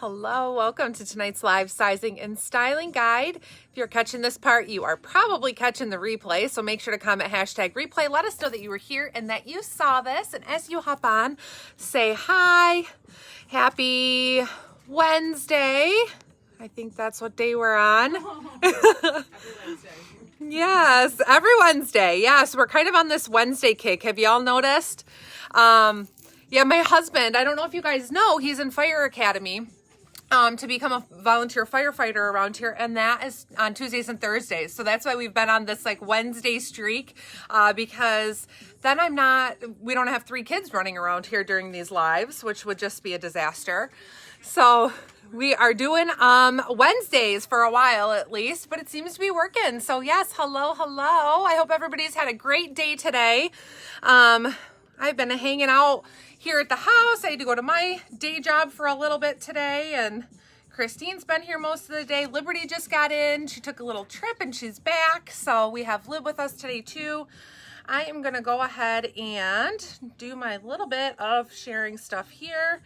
Hello. Welcome to tonight's live sizing and styling guide. If you're catching this part, you are probably catching the replay, so make sure to comment #replay. Let us know that you were here and that you saw this. And as you hop on, say hi. Happy Wednesday. I think that's what day we're on. Every Wednesday. Yes, every Wednesday. Yes, we're kind of on this Wednesday kick. Have y'all noticed? Yeah, my husband, I don't know if you guys know, he's in fire academy to become a volunteer firefighter around here, and that is on Tuesdays and Thursdays. So that's why we've been on this like Wednesday streak, because then we don't have 3 kids running around here during these lives, which would just be a disaster. So we are doing Wednesdays for a while at least, but it seems to be working. So yes, hello. I hope everybody's had a great day today. I've been hanging out here at the house. I had to go to my day job for a little bit today, and Christine's been here most of the day. Liberty just got in. She took a little trip and she's back. So we have Lib with us today too. I am going to go ahead and do my little bit of sharing stuff here.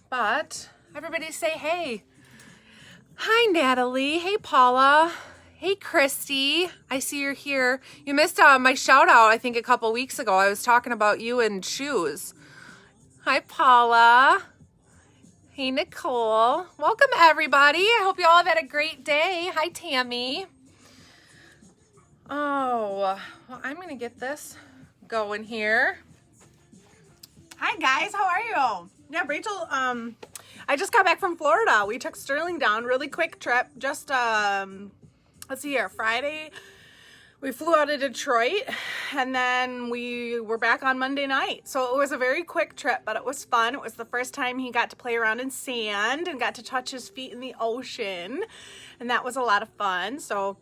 But everybody say hey. Hi, Natalie. Hey, Paula. Hey, Christy. I see you're here. You missed my shout out, I think, a couple weeks ago. I was talking about you and shoes. Hi, Paula. Hey, Nicole. Welcome, everybody. I hope you all have had a great day. Hi, Tammy. Oh, well, I'm going to get this going here. Hi guys, how are you? Yeah, Rachel, I just got back from Florida. We took Sterling down, really quick trip. Just, let's see here, Friday, we flew out of Detroit, and then we were back on Monday night. So it was a very quick trip, but it was fun. It was the first time he got to play around in sand and got to touch his feet in the ocean, and that was a lot of fun. So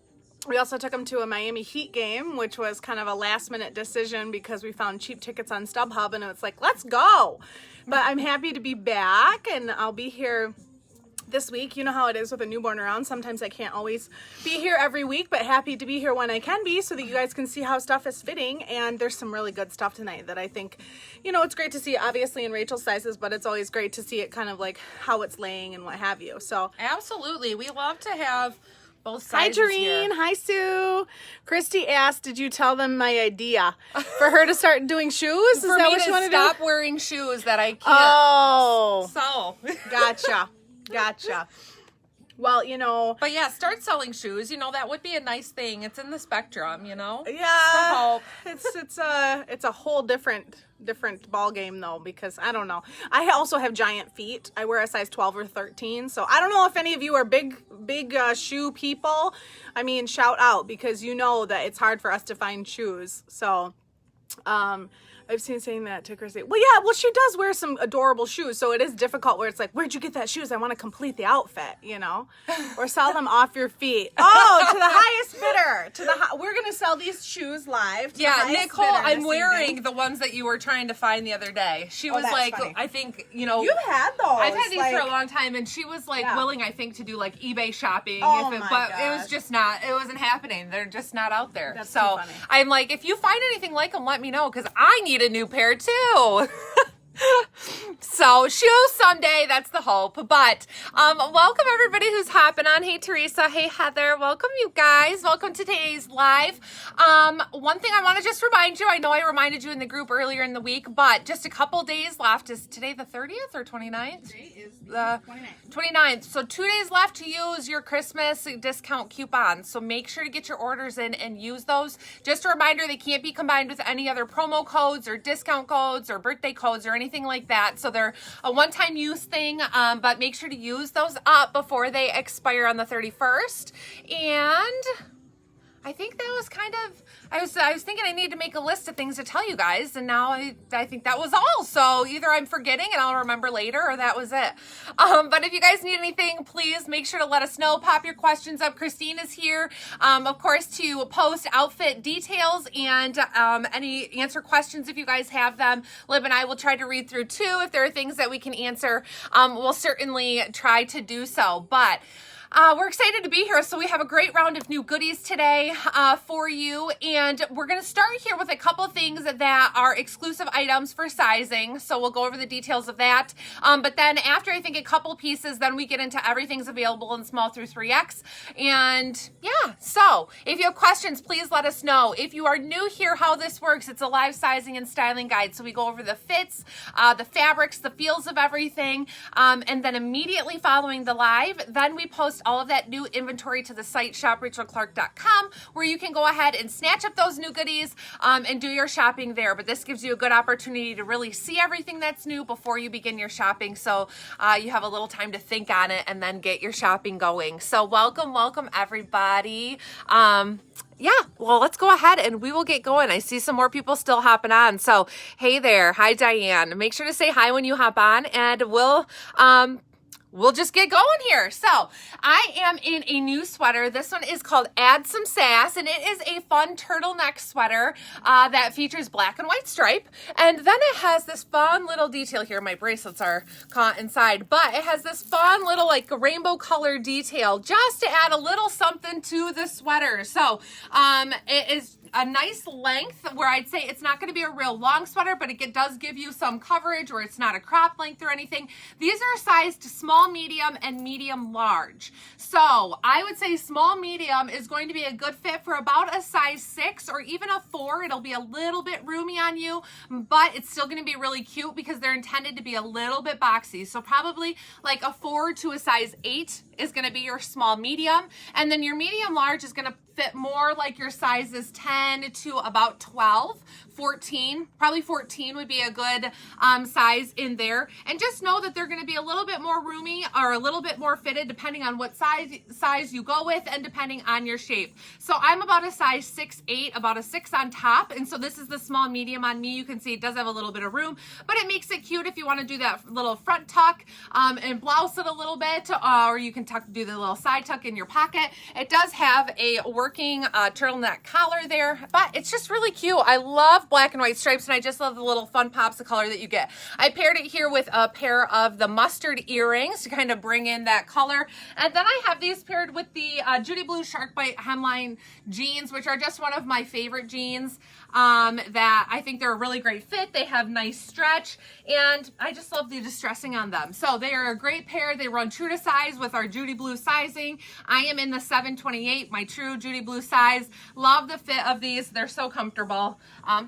we also took him to a Miami Heat game, which was kind of a last minute decision because we found cheap tickets on StubHub, and it's like, let's go. But I'm happy to be back, and I'll be here this week. You know how it is with a newborn around. Sometimes I can't always be here every week, but happy to be here when I can be so that you guys can see how stuff is fitting. And there's some really good stuff tonight that I think, it's great to see, obviously in Rachel's sizes, but it's always great to see it kind of like how it's laying and what have you. So Absolutely. We love to have both hi, sizes Jareen. here. Hi, Sue. Christy asked, did you tell them my idea for her to start doing shoes? Is For that me what to you want to do? stop wearing shoes that I can't. Oh, So. gotcha. Well, But yeah, start selling shoes. That would be a nice thing. It's in the spectrum, yeah, hope. it's a whole different ball game though, because I don't know. I also have giant feet. I wear a size 12 or 13, so I don't know if any of you are big shoe people. I mean, shout out, because you know that it's hard for us to find shoes. So, I've seen saying that to Chrissy. Well, she does wear some adorable shoes, so it is difficult where it's like, where'd you get that shoes? I want to complete the outfit, or sell them off your feet. Oh, to the highest bidder. We're going to sell these shoes live. To the highest Nicole, bidder I'm this wearing evening. the ones that you were trying to find the other day. She was that's like, funny. I think, You've had those. I've had these for a long time, and she was like willing, I think, to do like eBay shopping. Oh, but my it was gosh. just not, it wasn't happening. They're just not out there. That's so too funny. I'm like, if you find anything like them, let me know, because I need a new pair too. So shoes someday, that's the hope. But welcome everybody who's hopping on. Hey Teresa, hey Heather, welcome you guys. Welcome to today's live. One thing I want to just remind you, I know I reminded you in the group earlier in the week, but just a couple days left. Is today the 30th or 29th? Today is the 29th. So 2 days left to use your Christmas discount coupons. So make sure to get your orders in and use those. Just a reminder, they can't be combined with any other promo codes or discount codes or birthday codes or anything like that. So they're a one-time use thing, but make sure to use those up before they expire on the 31st. And I think that was kind of, I was thinking I needed to make a list of things to tell you guys, and now I think that was all. So either I'm forgetting and I'll remember later, or that was it. But if you guys need anything, please make sure to let us know. Pop your questions up. Christine is here, of course, to post outfit details and any answer questions if you guys have them. Lib and I will try to read through too. If there are things that we can answer, we'll certainly try to do so. But We're excited to be here. So we have a great round of new goodies today for you. And we're going to start here with a couple things that are exclusive items for sizing. So we'll go over the details of that. But then after I think a couple pieces, then we get into everything's available in small through 3X. And yeah, so if you have questions, please let us know. If you are new here, how this works, it's a live sizing and styling guide. So we go over the fits, the fabrics, the feels of everything. And then immediately following the live, then we post all of that new inventory to the site shoprachelclark.com, where you can go ahead and snatch up those new goodies and do your shopping there. But this gives you a good opportunity to really see everything that's new before you begin your shopping, so you have a little time to think on it and then get your shopping going. So welcome everybody. Yeah, well, let's go ahead and we will get going. I see some more people still hopping on. So, hey there. Hi, Diane. Make sure to say hi when you hop on, and we'll just get going here. So I am in a new sweater. This one is called Add Some Sass, and it is a fun turtleneck sweater that features black and white stripe. And then it has this fun little detail here. My bracelets are caught inside, but it has this fun little like rainbow color detail just to add a little something to the sweater. So it is a nice length where I'd say it's not going to be a real long sweater, but it does give you some coverage, or it's not a crop length or anything. These are sized small, medium, and medium large. So I would say small medium is going to be a good fit for about a size 6 or even a 4. It'll be a little bit roomy on you, but it's still going to be really cute because they're intended to be a little bit boxy. So probably like a 4 to a size 8 is going to be your small medium, and then your medium large is going to fit more like your sizes 10 to about 12, 14, probably 14 would be a good size in there. And just know that they're going to be a little bit more roomy or a little bit more fitted depending on what size you go with and depending on your shape. So I'm about a size 6'8", about a 6 on top, and so this is the small medium on me. You can see it does have a little bit of room, but it makes it cute if you want to do that little front tuck and blouse it a little bit, or you can do the little side tuck in your pocket. It does have a working turtleneck collar there, but it's just really cute. I love black and white stripes, and I just love the little fun pops of color that you get. I paired it here with a pair of the mustard earrings to kind of bring in that color, and then I have these paired with the Judy Blue Shark Bite hemline jeans, which are just one of my favorite jeans that I think they're a really great fit. They have nice stretch, and I just love the distressing on them. So they are a great pair. They run true to size with our Judy Blue sizing. I am in the 728, my true Judy Blue size. Love the fit of these. They're so comfortable.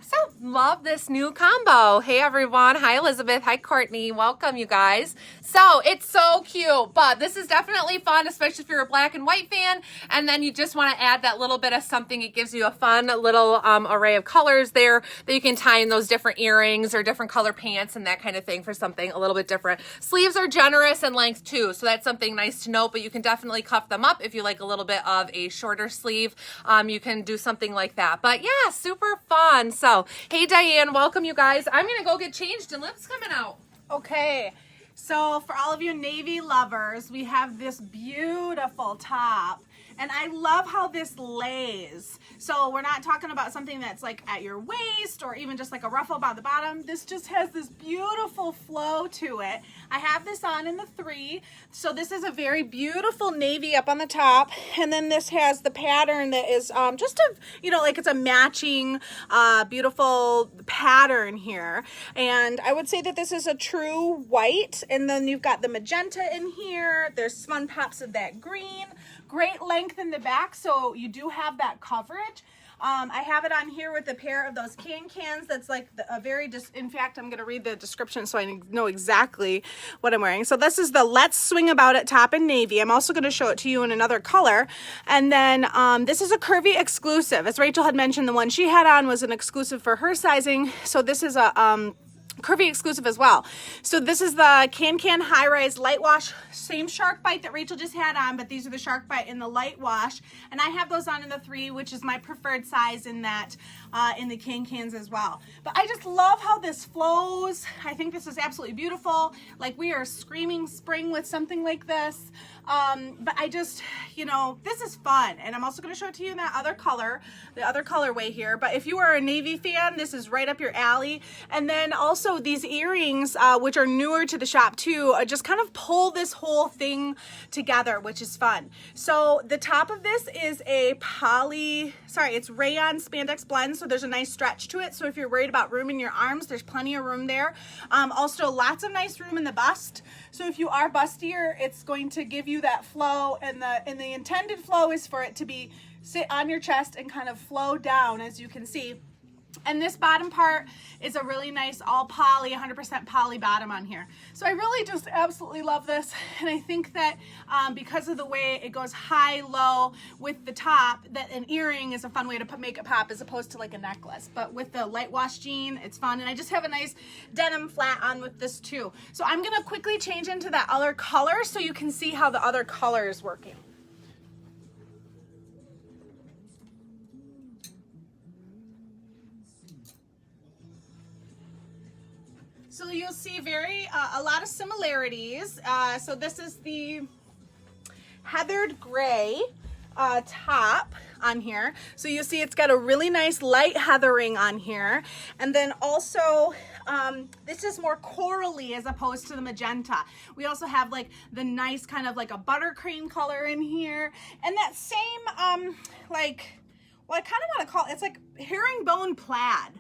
So love this new combo. Hey everyone. Hi Elizabeth. Hi Courtney. Welcome you guys. So it's so cute, but this is definitely fun, especially if you're a black and white fan, and then you just want to add that little bit of something. It gives you a fun little array of colors there that you can tie in those different earrings or different color pants and that kind of thing for something a little bit different. Sleeves are generous in length too, so that's something nice to note, but you can definitely cuff them up if you like a little bit of a shorter sleeve. You can do something like that, but yeah, super fun. So hey Diane, welcome you guys. I'm gonna go get changed and Liv's coming out. Okay, so for all of you navy lovers, we have this beautiful top. And I love how this lays. So we're not talking about something that's like at your waist or even just like a ruffle about the bottom. This just has this beautiful flow to it. I have this on in the 3. So this is a very beautiful navy up on the top. And then this has the pattern that is just a, you know, like it's a matching beautiful pattern here. And I would say that this is a true white. And then you've got the magenta in here. There's fun pops of that green. Great length in the back, so you do have that coverage. I have it on here with a pair of those cans that's like in fact, I'm going to read the description so I know exactly what I'm wearing. So this is the Let's Swing About It top in navy. I'm also going to show it to you in another color. And then this is a curvy exclusive. As Rachel had mentioned, the one she had on was an exclusive for her sizing. So this is a curvy exclusive as well. So this is the Can High Rise Light Wash, same Shark Bite that Rachel just had on, but these are the Shark Bite in the light wash, and I have those on in the 3, which is my preferred size in that in the cans as well. But I just love how this flows. I think this is absolutely beautiful. Like, we are screaming spring with something like this. But I just, you know, this is fun. And I'm also going to show it to you in that other color, the other colorway here. But if you are a navy fan, this is right up your alley. And then also also these earrings, which are newer to the shop too, just kind of pull this whole thing together, which is fun. So the top of this is a it's rayon spandex blend, so there's a nice stretch to it. So if you're worried about room in your arms, there's plenty of room there. Also lots of nice room in the bust. So if you are bustier, it's going to give you that flow, and the intended flow is for it to be sit on your chest and kind of flow down, as you can see. And this bottom part is a really nice all poly, 100% poly bottom on here. So I really just absolutely love this. And I think that because of the way it goes high, low with the top, that an earring is a fun way to make it pop as opposed to like a necklace. But with the light wash jean, it's fun. And I just have a nice denim flat on with this too. So I'm gonna quickly change into that other color so you can see how the other color is working. So you'll see a lot of similarities. So this is the heathered gray top on here. So you see it's got a really nice light heathering on here. And then also, this is more corally as opposed to the magenta. We also have like the nice kind of like a buttercream color in here. And that same, I kind of want to call it, it's like herringbone plaid.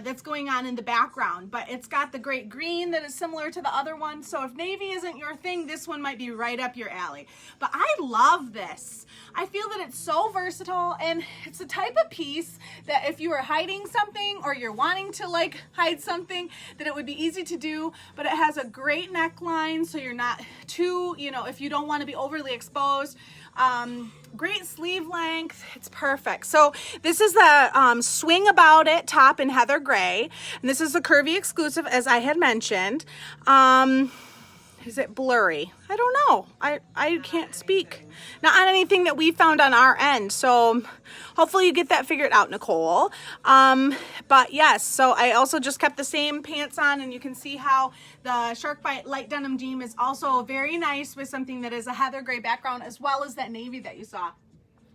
That's going on in the background, but it's got the great green that is similar to the other one. So if navy isn't your thing, this one might be right up your alley. But I love this. I feel that it's so versatile, and it's the type of piece that if you are hiding something or you're wanting to like hide something, that it would be easy to do. But it has a great neckline, so you're not too, if you don't want to be overly exposed. Great sleeve length. It's perfect. So this is the Swing About It top in heather gray, and this is the curvy exclusive, as I had mentioned. Is it blurry? I don't know. I can't speak. Not on anything that we found on our end. So hopefully you get that figured out, Nicole. But yes, so I also just kept the same pants on, and you can see how the Shark Bite light denim jean is also very nice with something that is a heather gray background, as well as that navy that you saw.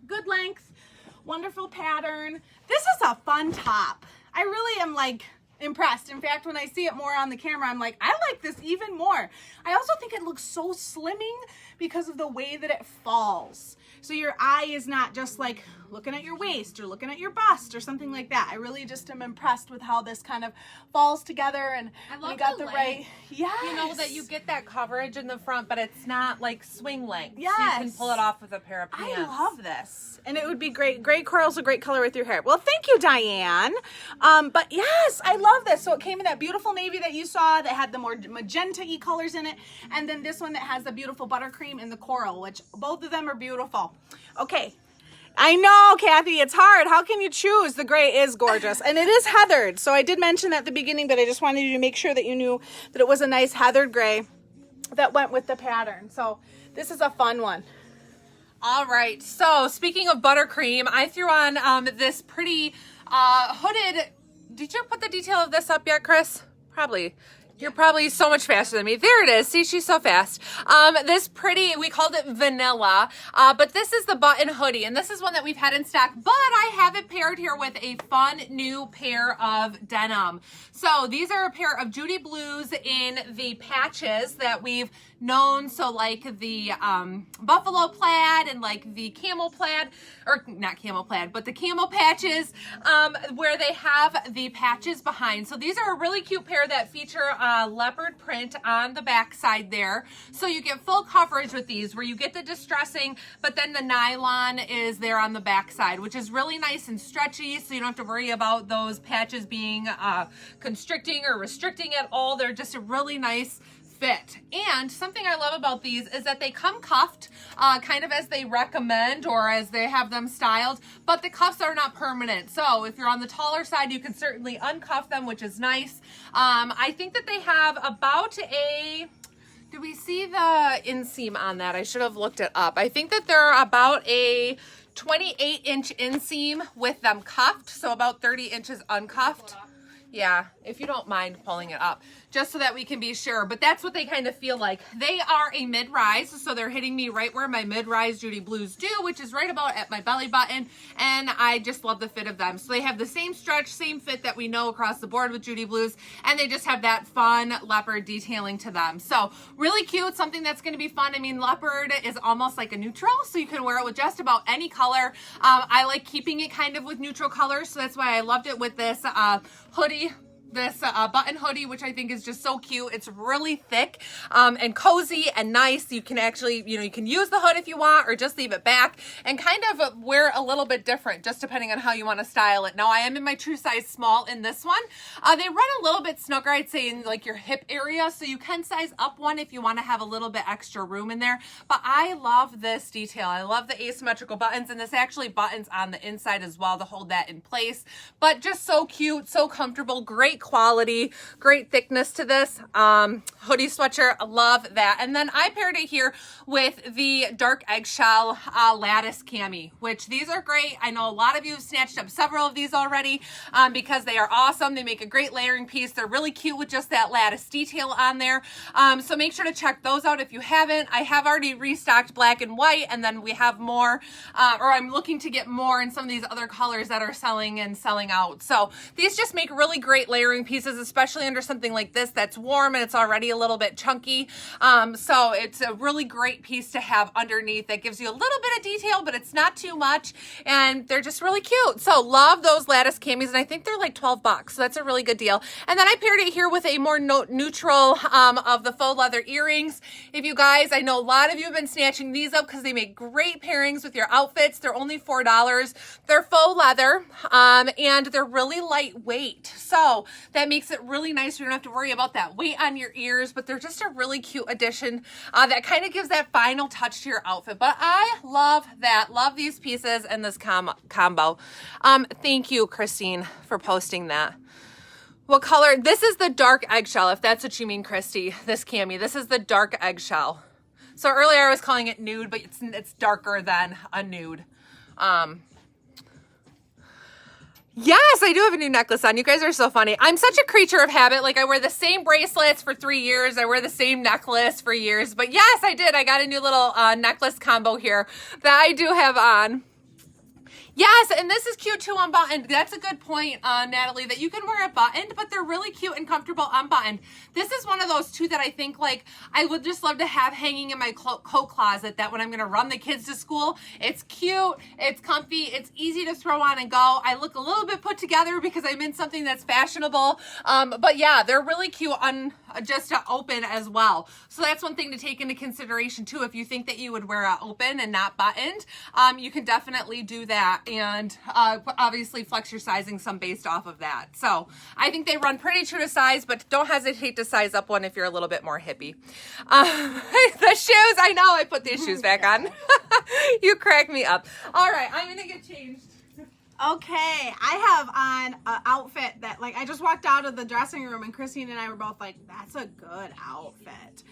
Good length, wonderful pattern. This is a fun top. I really am like impressed. In fact, when I see it more on the camera, I'm like, I like this even more. I also think it looks so slimming because of the way that it falls. So your eye is not just like looking at your waist or looking at your bust or something like that. I really just am impressed with how this kind of falls together, and I love you got the right. Yes. That you get that coverage in the front, but it's not like swing length. Yes. So you can pull it off with a pair of pants. I love this. And it would be great. Gray coral's a great color with your hair. Well, thank you, Diane. But yes, I love this. So it came in that beautiful navy that you saw that had the more magenta-y colors in it. And then this one that has the beautiful buttercream and the coral, which both of them are beautiful. Okay. I know, Kathy, it's hard. How can you choose? The gray is gorgeous, and it is heathered. So I did mention that at the beginning, but I just wanted you to make sure that you knew that it was a nice heathered gray that went with the pattern. So this is a fun one. All right. So speaking of buttercream, I threw on this pretty hooded. Did you put the detail of this up yet, Chris? Probably. You're probably so much faster than me. There it is. See, she's so fast. This pretty, we called it vanilla, but this is the button hoodie, and this is one that we've had in stock, but I have it paired here with a fun new pair of denim. So these are a pair of Judy Blues in the patches that we've known. So like the buffalo plaid and like the camel plaid, or not camel plaid, but the camel patches, where they have the patches behind. So these are a really cute pair that feature leopard print on the back side there. So you get full coverage with these, where you get the distressing, but then the nylon is there on the back side, which is really nice and stretchy, so you don't have to worry about those patches being constricting or restricting at all. They're just a really nice fit. And something I love about these is that they come cuffed, kind of as they recommend or as they have them styled, but the cuffs are not permanent. So if you're on the taller side, you can certainly uncuff them, which is nice. I think that they have about a, do we see the inseam on that? I should have looked it up. I think that they're about a 28-inch inseam with them cuffed, so about 30 inches uncuffed. Yeah, if you don't mind pulling it up. just so that we can be sure. But that's what they kind of feel like. They are a mid-rise, so they're hitting me right where my mid-rise Judy Blues do, which is right about at my belly button, and I just love the fit of them. So they have the same stretch, same fit that we know across the board with Judy Blues, and they just have that fun leopard detailing to them. So really cute, something that's going to be fun. I mean, leopard is almost like a neutral, so you can wear it with just about any color. I like keeping it kind of with neutral colors, so that's why I loved it with this hoodie. This button hoodie, which I think is just so cute. It's really thick and cozy and nice. You can actually, you can use the hood if you want, or just leave it back and kind of wear a little bit different, just depending on how you want to style it. Now, I am in my true size small in this one. They run a little bit snugger, I'd say, in like your hip area, so you can size up one if you want to have a little bit extra room in there. But I love this detail. I love the asymmetrical buttons, and this actually buttons on the inside as well to hold that in place. But just so cute, so comfortable, great quality, great thickness to this hoodie sweatshirt. I love that. And then I paired it here with the dark eggshell lattice cami, which these are great. I know a lot of you have snatched up several of these already because they are awesome. They make a great layering piece. They're really cute with just that lattice detail on there. So make sure to check those out if you haven't. I have already restocked black and white, and then we have more, or I'm looking to get more in some of these other colors that are selling and selling out. So these just make really great layering pieces, especially under something like this that's warm and it's already a little bit chunky. So it's a really great piece to have underneath that gives you a little bit of detail, but it's not too much, and they're just really cute. So love those lattice camis, and I think they're like 12 bucks, so that's a really good deal. And then I paired it here with a more neutral of the faux leather earrings. If you guys, I know a lot of you have been snatching these up because they make great pairings with your outfits. They're only $4. They're faux leather, and they're really lightweight, so that makes it really nice. You don't have to worry about that weight on your ears, but they're just a really cute addition that kind of gives that final touch to your outfit. But I love that. Love these pieces and this combo. Thank you, Christine, for posting that. What color? This is the dark eggshell, if that's what you mean, Christy. This cami. This is the dark eggshell. So earlier I was calling it nude, but it's darker than a nude. Yes, I do have a new necklace on. You guys are so funny. I'm such a creature of habit. Like, I wear the same bracelets for 3 years. I wear the same necklace for years. But yes, I did. I got a new little necklace combo here that I do have on. Yes, and this is cute too unbuttoned. That's a good point, Natalie, that you can wear it buttoned, but they're really cute and comfortable unbuttoned. This is one of those too that I think like I would just love to have hanging in my coat closet, that when I'm going to run the kids to school, it's cute, it's comfy, it's easy to throw on and go. I look a little bit put together because I'm in something that's fashionable. But yeah, they're really cute just to open as well. So that's one thing to take into consideration too. If you think that you would wear it open and not buttoned, you can definitely do that. And obviously flex your sizing some based off of that. So I think they run pretty true to size, but don't hesitate to size up one if you're a little bit more hippie. The shoes, I know I put these shoes back on. You crack me up. All right, I'm gonna get changed. Okay, I have on an outfit that, like, I just walked out of the dressing room and Christine and I were both like, that's a good outfit.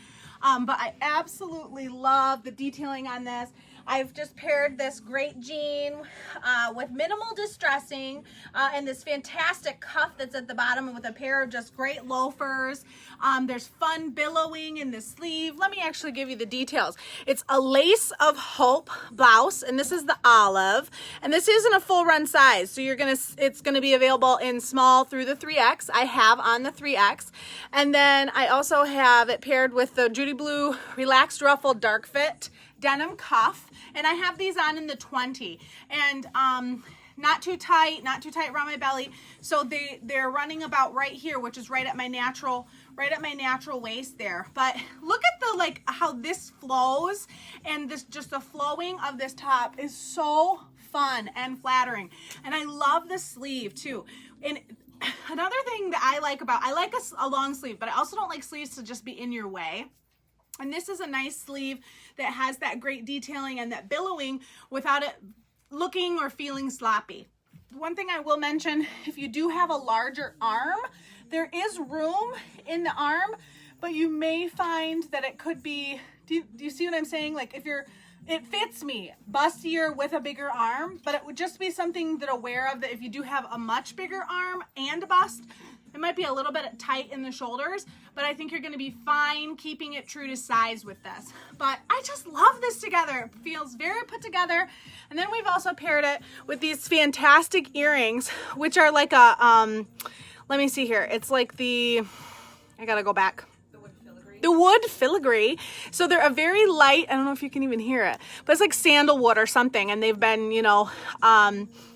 But I absolutely love the detailing on this. I've just paired this great jean with minimal distressing and this fantastic cuff that's at the bottom with a pair of just great loafers. There's fun billowing in the sleeve. Let me actually give you the details. It's a Lace of Hope blouse, and this is the olive. And this isn't a full run size, so it's gonna be available in small through the 3X. I have on the 3X. And then I also have it paired with the Judy Blue Relaxed Ruffle Dark Fit denim cuff, and I have these on in the 20, and not too tight around my belly, so they're running about right here, which is right at my natural waist there. But look at the, like, how this flows, and this, just the flowing of this top is so fun and flattering. And I love the sleeve too. And another thing that I like a long sleeve, but I also don't like sleeves to just be in your way. And this is a nice sleeve that has that great detailing and that billowing without it looking or feeling sloppy. One thing I will mention, if you do have a larger arm, there is room in the arm, but you may find that it could be, do you see what I'm saying? Like, it fits me bustier with a bigger arm, but it would just be something that aware of, that if you do have a much bigger arm and a bust, It might be a little bit tight in the shoulders, but I think you're gonna be fine keeping it true to size with this. But I just love this together. It feels very put together. And then we've also paired it with these fantastic earrings, which are like a, let me see here. It's like I gotta go back. The wood filigree. So they're a very light, I don't know if you can even hear it, but it's like sandalwood or something. And they've been, you know,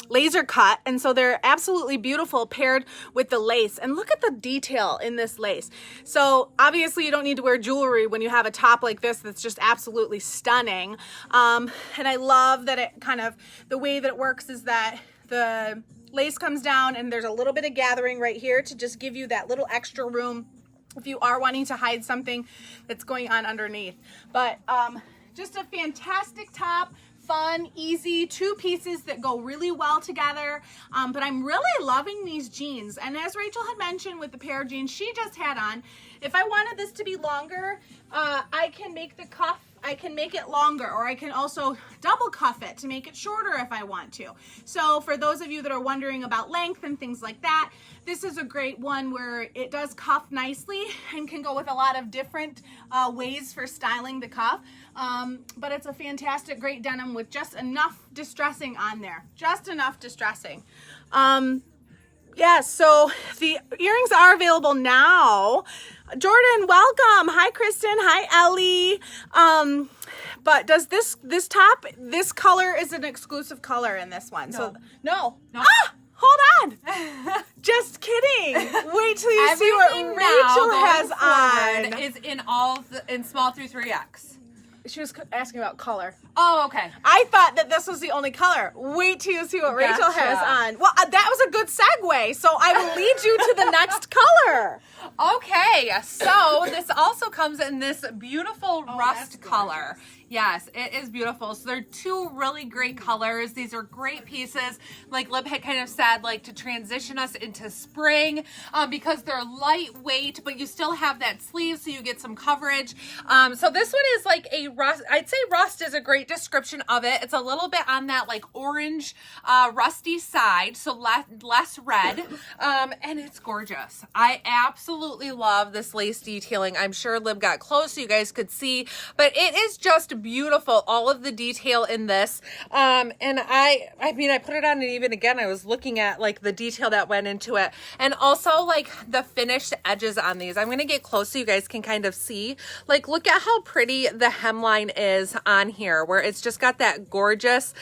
laser cut. And so they're absolutely beautiful paired with the lace. And look at the detail in this lace. So obviously you don't need to wear jewelry when you have a top like this that's just absolutely stunning. And I love that it kind of, the way that it works is that the lace comes down and there's a little bit of gathering right here to just give you that little extra room if you are wanting to hide something that's going on underneath. But just a fantastic top, fun, easy, two pieces that go really well together. But I'm really loving these jeans. And as Rachel had mentioned with the pair of jeans she just had on, if I wanted this to be longer, I can make the cuff, I can make it longer, or I can also double cuff it to make it shorter if I want to. So for those of you that are wondering about length and things like that, this is a great one where it does cuff nicely and can go with a lot of different ways for styling the cuff. But it's a fantastic, great denim with just enough distressing on there, just enough distressing. Yeah, so the earrings are available now. Jordan, welcome. Hi, Kristen. Hi, Ellie. But does this top, this color is an exclusive color in this one. No. So no. Ah, hold on. Just kidding. Wait till you see what Rachel has on. Is in small through 3X. She was asking about color. Oh, okay. I thought that this was the only color. Wait till you see what Rachel has on. Well, that was a good segue, so I will lead you to the next color. Okay, so this also comes in this beautiful rust color. Yes, it is beautiful. So they're two really great colors. These are great pieces, like Lib had kind of said, like to transition us into spring because they're lightweight, but you still have that sleeve so you get some coverage. So this one is like a rust. I'd say rust is a great description of it. It's a little bit on that like orange rusty side, so less red, and it's gorgeous. I absolutely love this lace detailing. I'm sure Lib got close so you guys could see, but it is just beautiful, all of the detail in this. And I mean, I put it on and even again, I was looking at like the detail that went into it and also like the finished edges on these. I'm going to get close so you guys can kind of see, like, look at how pretty the hemline is on here where it's just got that gorgeous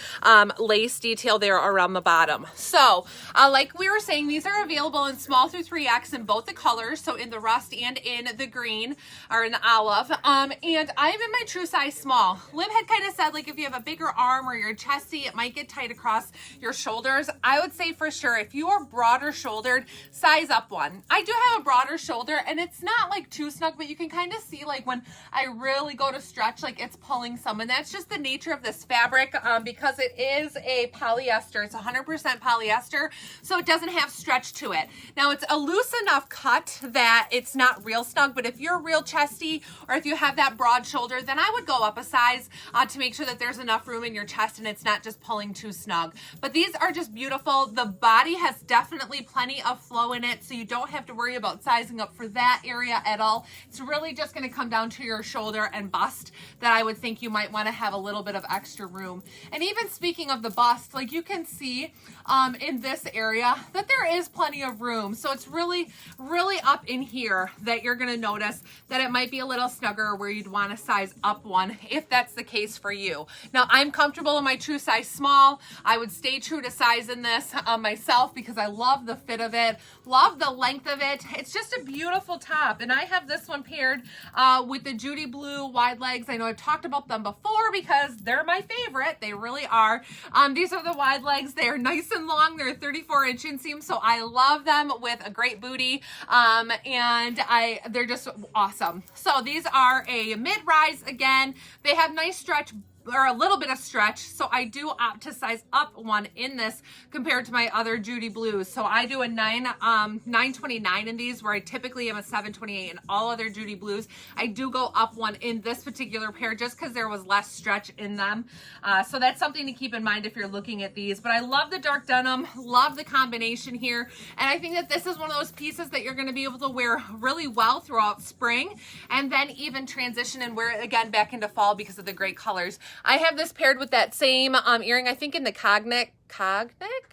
lace detail there around the bottom. So like we were saying, these are available in small through 3X in both the colors. So in the rust and in the green or in the olive. And I'm in my true size small. Lib had kind of said, like, if you have a bigger arm or you're chesty, it might get tight across your shoulders. I would say for sure, if you are broader shouldered, size up one. I do have a broader shoulder and it's not like too snug, but you can kind of see like when I really go to stretch, like it's pulling some, and that's just the nature of this fabric because it is a polyester. It's 100% polyester, so it doesn't have stretch to it. Now it's a loose enough cut that it's not real snug, but if you're real chesty or if you have that broad shoulder, then I would go up a size to make sure that there's enough room in your chest and it's not just pulling too snug. But these are just beautiful. The body has definitely plenty of flow in it, so you don't have to worry about sizing up for that area at all. It's really just going to come down to your shoulder and bust that I would think you might want to have a little bit of extra room. And even speaking of the bust, like you can see in this area that there is plenty of room. So it's really, really up in here that you're going to notice that it might be a little snugger where you'd want to size up one if that's the case for you. Now I'm comfortable in my true size small. I would stay true to size in this myself because I love the fit of it, love the length of it. It's just a beautiful top, and I have this one paired with the Judy Blue wide legs. I know I've talked about them before because they're my favorite. They really are. These are the wide legs. They're nice and long. They're 34-inch inseam, so I love them with a great booty, and they're just awesome. So these are a mid-rise again. They have nice stretch or a little bit of stretch. So I do opt to size up one in this compared to my other Judy blues. So I do a 929 in these, where I typically am a 728 in all other Judy blues. I do go up one in this particular pair just because there was less stretch in them. So that's something to keep in mind if you're looking at these. But I love the dark denim, love the combination here. And I think that this is one of those pieces that you're going to be able to wear really well throughout spring, and then even transition and wear it again back into fall because of the great colors. I have this paired with that same earring, I think in the Cognac? Cognac?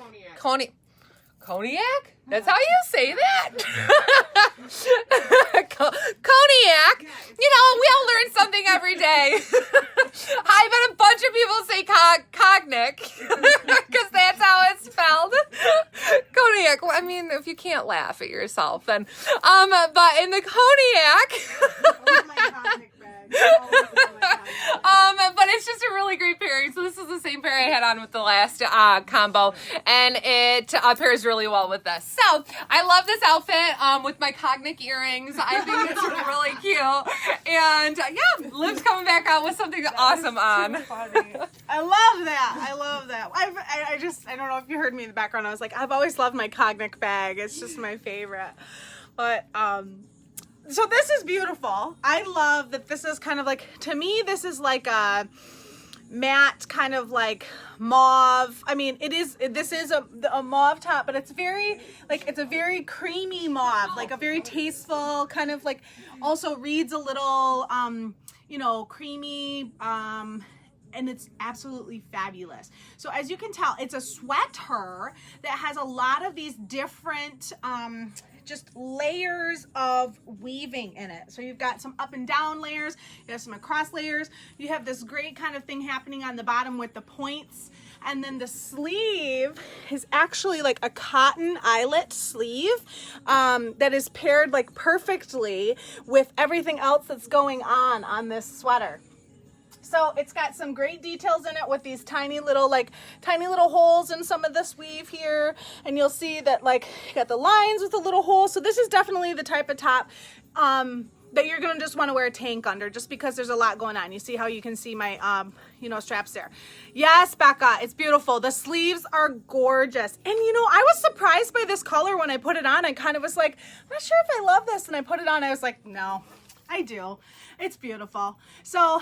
That's how you say that? Cognac. You know, we all learn something every day. I bet a bunch of people say cognac because that's how it's spelled. Cognac. Well, I mean, if you can't laugh at yourself, then. But in the cognac. But it's just a really great pairing. So this is the same pair I had on with the last combo, and it pairs really well with this. So I love this outfit with my cognac earrings. I think it's really cute, and yeah, Liv's coming back out with something awesome on. I love that. I love that. I don't know if you heard me in the background. I was like, I've always loved my cognac bag. It's just my favorite. But so this is beautiful. I love that this is kind of like, to me, this is like a matte kind of like mauve. I mean, this is a mauve top, but it's very, like, it's a very creamy mauve, like a very tasteful kind of like, also reads a little, you know, creamy, and it's absolutely fabulous. So as you can tell, it's a sweater that has a lot of these different, just layers of weaving in it. So you've got some up and down layers, you have some across layers, you have this great kind of thing happening on the bottom with the points, and then the sleeve is actually like a cotton eyelet sleeve that is paired like perfectly with everything else that's going on this sweater. So it's got some great details in it with these tiny little holes in some of this weave here. And you'll see that like you got the lines with the little holes. So this is definitely the type of top that you're gonna just want to wear a tank under, just because there's a lot going on. You see how you can see my you know, straps there. Yes, Becca, it's beautiful. The sleeves are gorgeous. And you know, I was surprised by this color when I put it on. I kind of was like, I'm not sure if I love this. And I put it on, I was like, no, I do. It's beautiful. So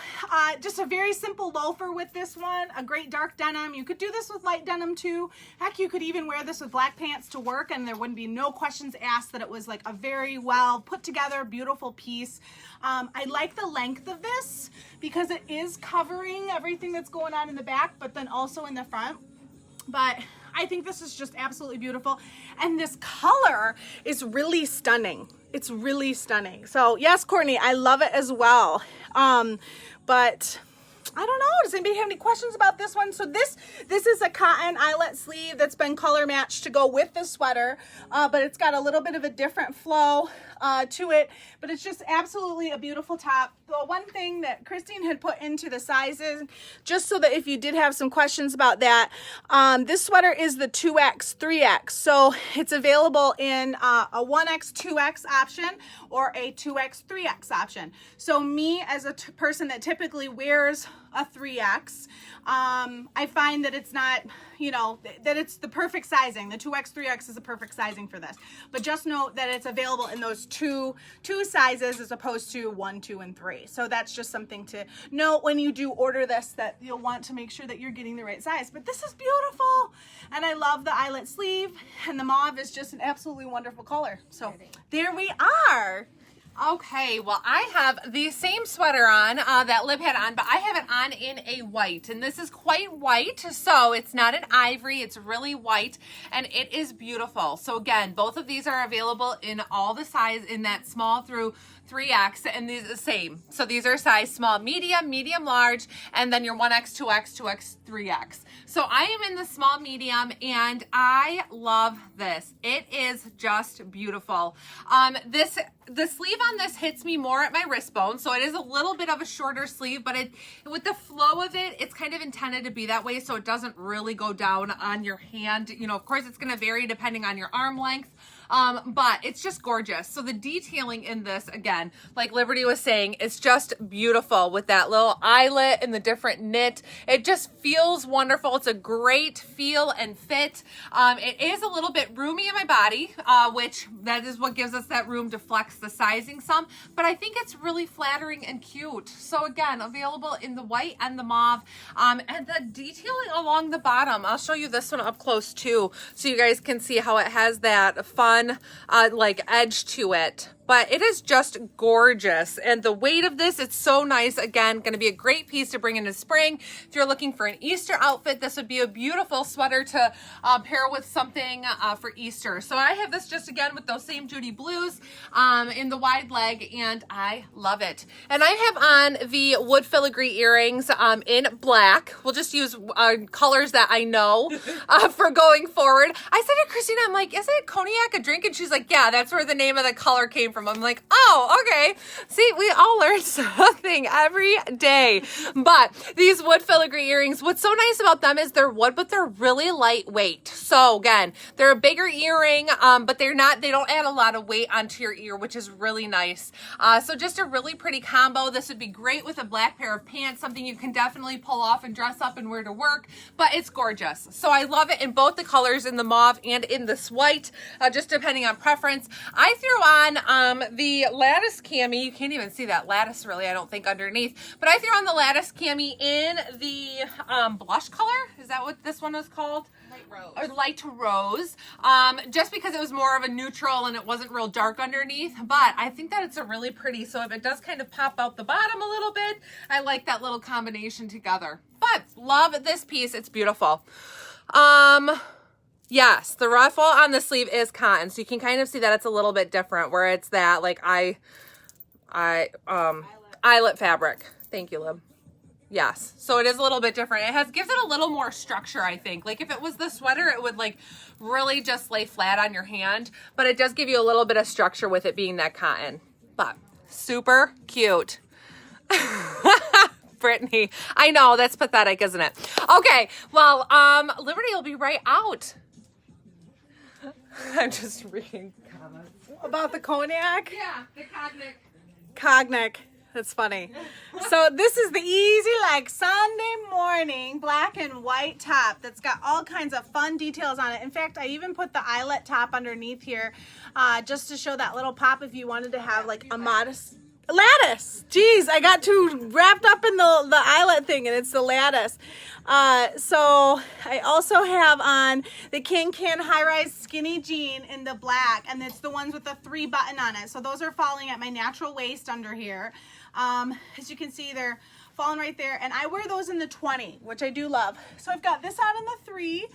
just a very simple loafer with this one, a great dark denim. You could do this with light denim too. Heck, you could even wear this with black pants to work and there wouldn't be no questions asked that it was like a very well put together, beautiful piece. I like the length of this because it is covering everything that's going on in the back, but then also in the front. But I think this is just absolutely beautiful. And this color is really stunning. It's really stunning. So yes, Courtney, I love it as well. But I don't know. Does anybody have any questions about this one? So this is a cotton eyelet sleeve that's been color matched to go with the sweater, but it's got a little bit of a different flow to it, but it's just absolutely a beautiful top. The one thing that Christine had put into the sizes, just so that if you did have some questions about that, this sweater is the 2X, 3X. So it's available in a 1X, 2X option or a 2X, 3X option. So me as a person that typically wears a 3X, I find that it's not, you know, that it's the perfect sizing. The 2X, 3X is the perfect sizing for this. But just note that it's available in those two sizes as opposed to 1, 2, and 3. So that's just something to note when you do order this, that you'll want to make sure that you're getting the right size. But this is beautiful. And I love the eyelet sleeve, and the mauve is just an absolutely wonderful color. So there we are. Okay, well, I have the same sweater on that Liv had on, but I have it on in a white, and this is quite white, so it's not an ivory, it's really white, and it is beautiful. So again, both of these are available in all the size, in that small through 3X, and these are the same. So these are size small, medium, medium, large, and then your 1X, 2X, 2X, 3X. So I am in the small medium, and I love this. It is just beautiful. The sleeve on this hits me more at my wrist bone, so it is a little bit of a shorter sleeve, but with the flow of it, it's kind of intended to be that way, so it doesn't really go down on your hand. You know, of course, it's going to vary depending on your arm length, but it's just gorgeous. So the detailing in this, again, like Liberty was saying, it's just beautiful with that little eyelet and the different knit. It just feels wonderful. It's a great feel and fit. It is a little bit roomy in my body, which that is what gives us that room to flex the sizing some, but I think it's really flattering and cute. So again, available in the white and the mauve, and the detailing along the bottom. I'll show you this one up close too, so you guys can see how it has that fun like edge to it. But it is just gorgeous. And the weight of this, it's so nice. Again, going to be a great piece to bring into spring. If you're looking for an Easter outfit, this would be a beautiful sweater to pair with something for Easter. So I have this just again with those same Judy blues in the wide leg, and I love it. And I have on the wood filigree earrings in black. We'll just use colors that I know for going forward. I said to Christina, I'm like, is it cognac a drink? And she's like, yeah, that's where the name of the color came from. I'm like, oh, okay. See, we all learn something every day. But these wood filigree earrings, what's so nice about them is they're wood, but they're really lightweight. So again, they're a bigger earring, but they don't add a lot of weight onto your ear, which is really nice. So just a really pretty combo. This would be great with a black pair of pants, something you can definitely pull off and dress up and wear to work, but it's gorgeous. So I love it in both the colors, in the mauve and in this white, just depending on preference. I threw on the lattice cami. You can't even see that lattice really, I don't think, underneath, but I threw on the lattice cami in the blush color. Is that what this one is called? Light rose. Or light rose, just because it was more of a neutral and it wasn't real dark underneath, but I think that it's a really pretty, so if it does kind of pop out the bottom a little bit, I like that little combination together. But love this piece, it's beautiful. Yes, the ruffle on the sleeve is cotton, so you can kind of see that it's a little bit different, where it's that like eyelet fabric. Thank you, Lib. Yes, so it is a little bit different. It gives it a little more structure, I think. Like if it was the sweater, it would like really just lay flat on your hand, but it does give you a little bit of structure with it being that cotton. But super cute. Brittany, I know, that's pathetic, isn't it? Okay, well, Liberty will be right out. I'm just reading comments. About the cognac? Yeah, the cognac. Cognac. That's funny. So this is the easy like Sunday morning black and white top that's got all kinds of fun details on it. In fact, I even put the eyelet top underneath here just to show that little pop if you wanted to have like a modest lattice. Jeez, I got too wrapped up in the eyelet thing, and it's the lattice. So I also have on the Can high-rise skinny jean in the black, and it's the ones with the 3 button on it. So those are falling at my natural waist under here. As you can see, they're falling right there, and I wear those in the 20, which I do love. So I've got this on in the 3.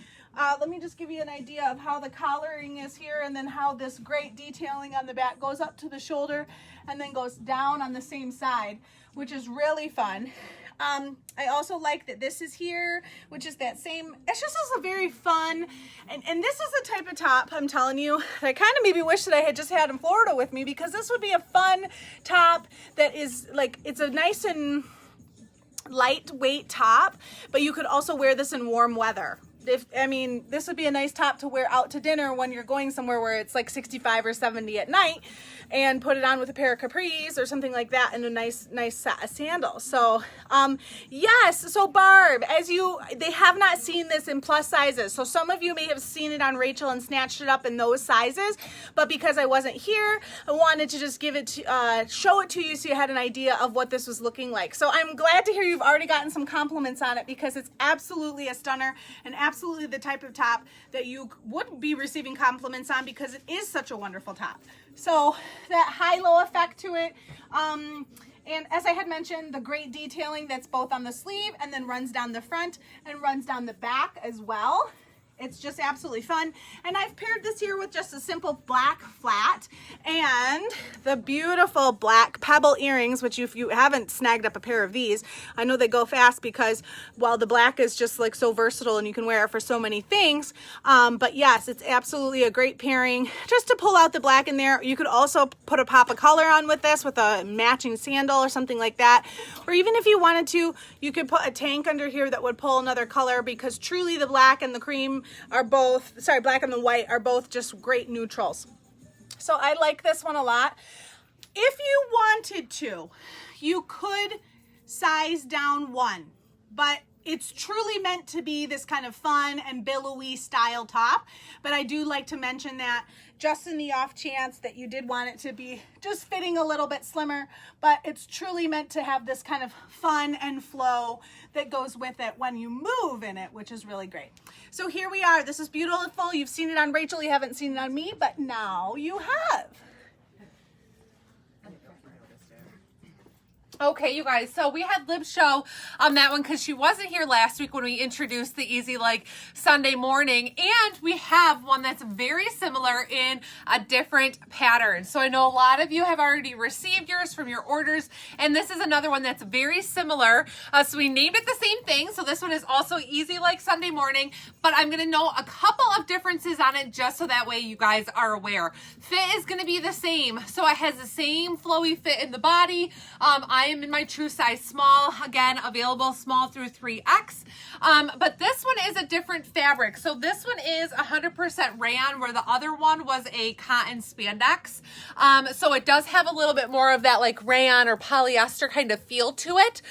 Let me just give you an idea of how the collaring is here, and then how this great detailing on the back goes up to the shoulder and then goes down on the same side, which is really fun. I also like that this is here, which is that same, it's just a very fun, and this is the type of top, I'm telling you, that I kind of maybe wish that I had just had in Florida with me, because this would be a fun top that is like, it's a nice and lightweight top, but you could also wear this in warm weather. This would be a nice top to wear out to dinner when you're going somewhere where it's like 65 or 70 at night, and put it on with a pair of capris or something like that, and a nice set of sandals. So yes, so Barb, they have not seen this in plus sizes, so some of you may have seen it on Rachel and snatched it up in those sizes, but because I wasn't here, I wanted to just give it to show it to you so you had an idea of what this was looking like. So I'm glad to hear you've already gotten some compliments on it, because it's absolutely a stunner and absolutely the type of top that you would be receiving compliments on, because it is such a wonderful top. So that high-low effect to it, and as I had mentioned, the great detailing that's both on the sleeve and then runs down the front and runs down the back as well. It's just absolutely fun. And I've paired this here with just a simple black flat and the beautiful black pebble earrings, which if you haven't snagged up a pair of these, I know they go fast, because while the black is just like so versatile and you can wear it for so many things, but yes, it's absolutely a great pairing just to pull out the black in there. You could also put a pop of color on with this, with a matching sandal or something like that. Or even if you wanted to, you could put a tank under here that would pull another color, because truly the black and the cream are both, black and the white are both just great neutrals. So I like this one a lot. If you wanted to, you could size down one, but it's truly meant to be this kind of fun and billowy style top. But I do like to mention that just in the off chance that you did want it to be just fitting a little bit slimmer, but it's truly meant to have this kind of fun and flow that goes with it when you move in it, which is really great. So here we are. This is beautiful. You've seen it on Rachel. You haven't seen it on me, but now you have. Okay, you guys, so we had Lib show on that one because she wasn't here last week when we introduced the Easy Like Sunday morning, and we have one that's very similar in a different pattern. So I know a lot of you have already received yours from your orders, and this is another one that's very similar. So we named it the same thing. So this one is also Easy Like Sunday morning, but I'm going to know a couple of differences on it just so that way you guys are aware. Fit is going to be the same. So it has the same flowy fit in the body. I am in my true size small, again, available small through 3X. But this one is a different fabric. So this one is 100% rayon, where the other one was a cotton spandex. So it does have a little bit more of that like rayon or polyester kind of feel to it.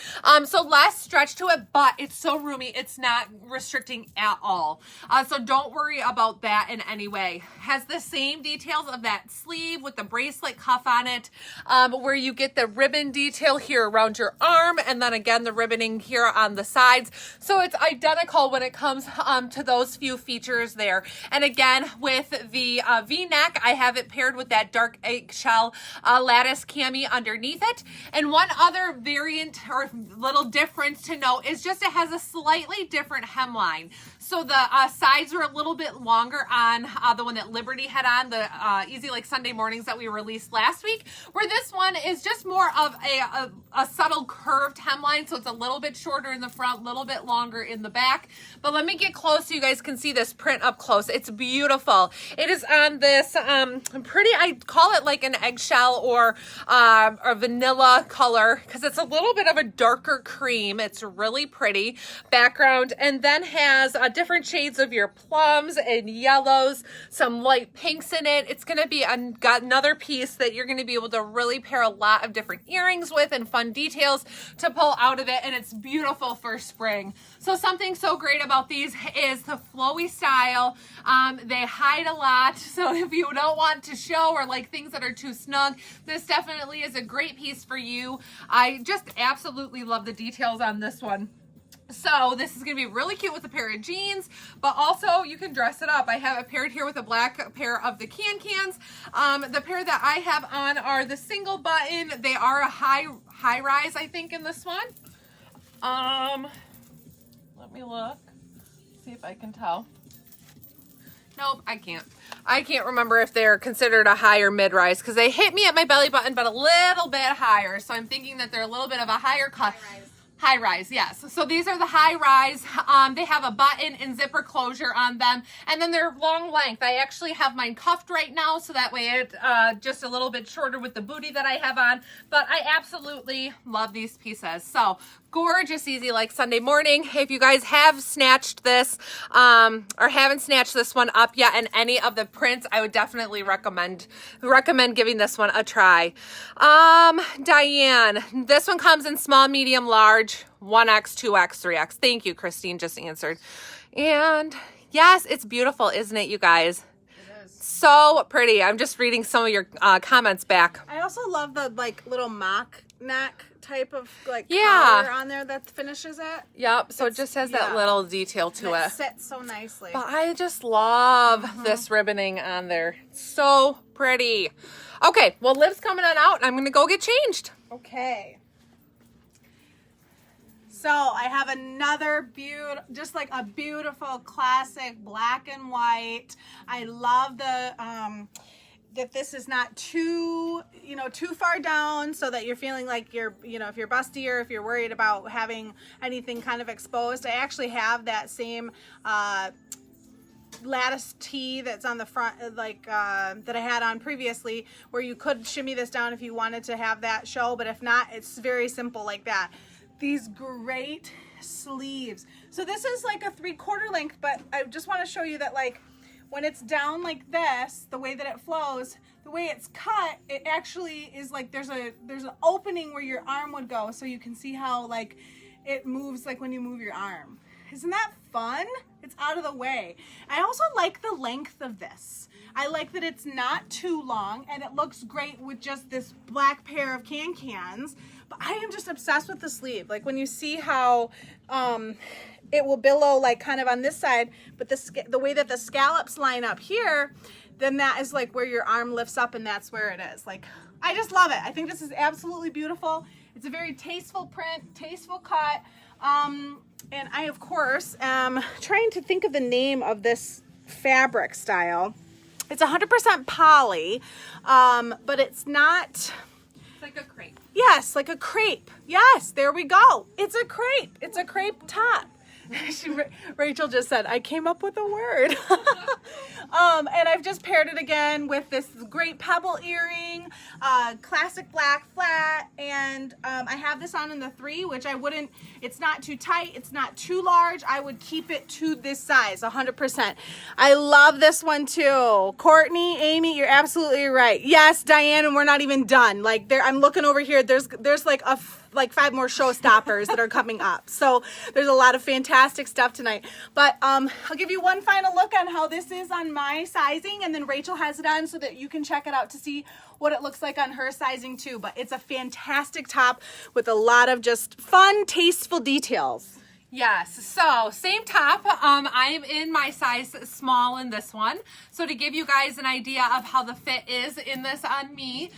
So less stretch to it, but it's so roomy, it's not restricting at all. So don't worry about that in any way. Has the same details of that sleeve with the bracelet cuff on it, where you get the ribbon detail here around your arm, and then again the ribboning here on the sides. So it's identical when it comes to those few features there. And again, with the V-neck, I have it paired with that dark eggshell lattice cami underneath it. And one other variant or little difference to note is just it has a slightly different hemline. So the sides are a little bit longer on the one that Liberty had on, the Easy Like Sunday mornings that we released last week, where this one is just more of a subtle curved hemline. So it's a little bit shorter in the front, a little bit longer in the back. But let me get close so you guys can see this print up close. It's beautiful. It is on this pretty, I call it like an eggshell or a vanilla color, because it's a little bit of a darker cream. It's really pretty background, and then has different shades of your plums and yellows, some light pinks in it. It's going to be got another piece that you're going to be able to really pair a lot of different earrings with and fun details to pull out of it, and it's beautiful for spring. So something so great about these is the flowy style. They hide a lot, so if you don't want to show or like things that are too snug, this definitely is a great piece for you. I just absolutely love the details on this one. So this is going to be really cute with a pair of jeans, but also you can dress it up. I have it paired here with a black pair of the can-cans. The pair that I have on are the single button. They are a high rise, I think, in this one. Let me look, see if I can tell. Nope, I can't. I can't remember if they're considered a high or mid-rise, because they hit me at my belly button, but a little bit higher. So I'm thinking that they're a little bit of a higher cut. High rise, yes. So these are the high rise. They have a button and zipper closure on them, and then they're long length. I actually have mine cuffed right now, so that way it just a little bit shorter with the booty that I have on. But I absolutely love these pieces. So gorgeous Easy Like Sunday morning. If you guys have snatched this or haven't snatched this one up yet in any of the prints, I would definitely recommend giving this one a try. Diane, this one comes in small, medium, large, 1X, 2X, 3X. Thank you, Christine just answered. And yes, it's beautiful, isn't it, you guys? It is. So pretty. I'm just reading some of your comments back. I also love the like little mock neck type of like collar on there that finishes it. Yep. So it just has that little detail to it. It sits so nicely. But I just love this ribboning on there. So pretty. Okay. Well, Liv's coming on out, and I'm going to go get changed. Okay. So I have another just like a beautiful classic black and white. I love the that this is not too far down, so that you're feeling like you're, if you're busty or if you're worried about having anything kind of exposed. I actually have that same lattice tee that's on the front, like that I had on previously, where you could shimmy this down if you wanted to have that show, but if not, it's very simple like that. These great sleeves. So this is like a 3/4 length, but I just want to show you that like when it's down like this, the way that it flows, the way it's cut, it actually is like there's an opening where your arm would go, so you can see how like it moves like when you move your arm. Isn't that fun? It's out of the way. I also like the length of this. I like that it's not too long and it looks great with just this black pair of cans. But I am just obsessed with the sleeve. Like when you see how it will billow like kind of on this side, but the way that the scallops line up here, then that is like where your arm lifts up and that's where it is. Like, I just love it. I think this is absolutely beautiful. It's a very tasteful print, tasteful cut. And I, of course, am trying to think of the name of this fabric style. It's 100% poly, but it's not... It's like a crepe. Yes, like a crepe. Yes, there we go. It's a crepe. It's a crepe top. Rachel just said, I came up with a word. And I've just paired it again with this great pebble earring, classic black flat, and I have this on in the 3, which I wouldn't, it's not too tight, it's not too large. I would keep it to this size, 100%. I love this one too. Courtney, Amy, you're absolutely right. Yes, Diane, and we're not even done. Like there, I'm looking over here, there's like 5 more showstoppers that are coming up. So there's a lot of fantastic stuff tonight. But I'll give you one final look on how this is on my sizing, and then Rachel has it on so that you can check it out to see what it looks like on her sizing too. But it's a fantastic top with a lot of just fun, tasteful details. Yes, so same top. I'm in my size small in this one. So to give you guys an idea of how the fit is in this on me,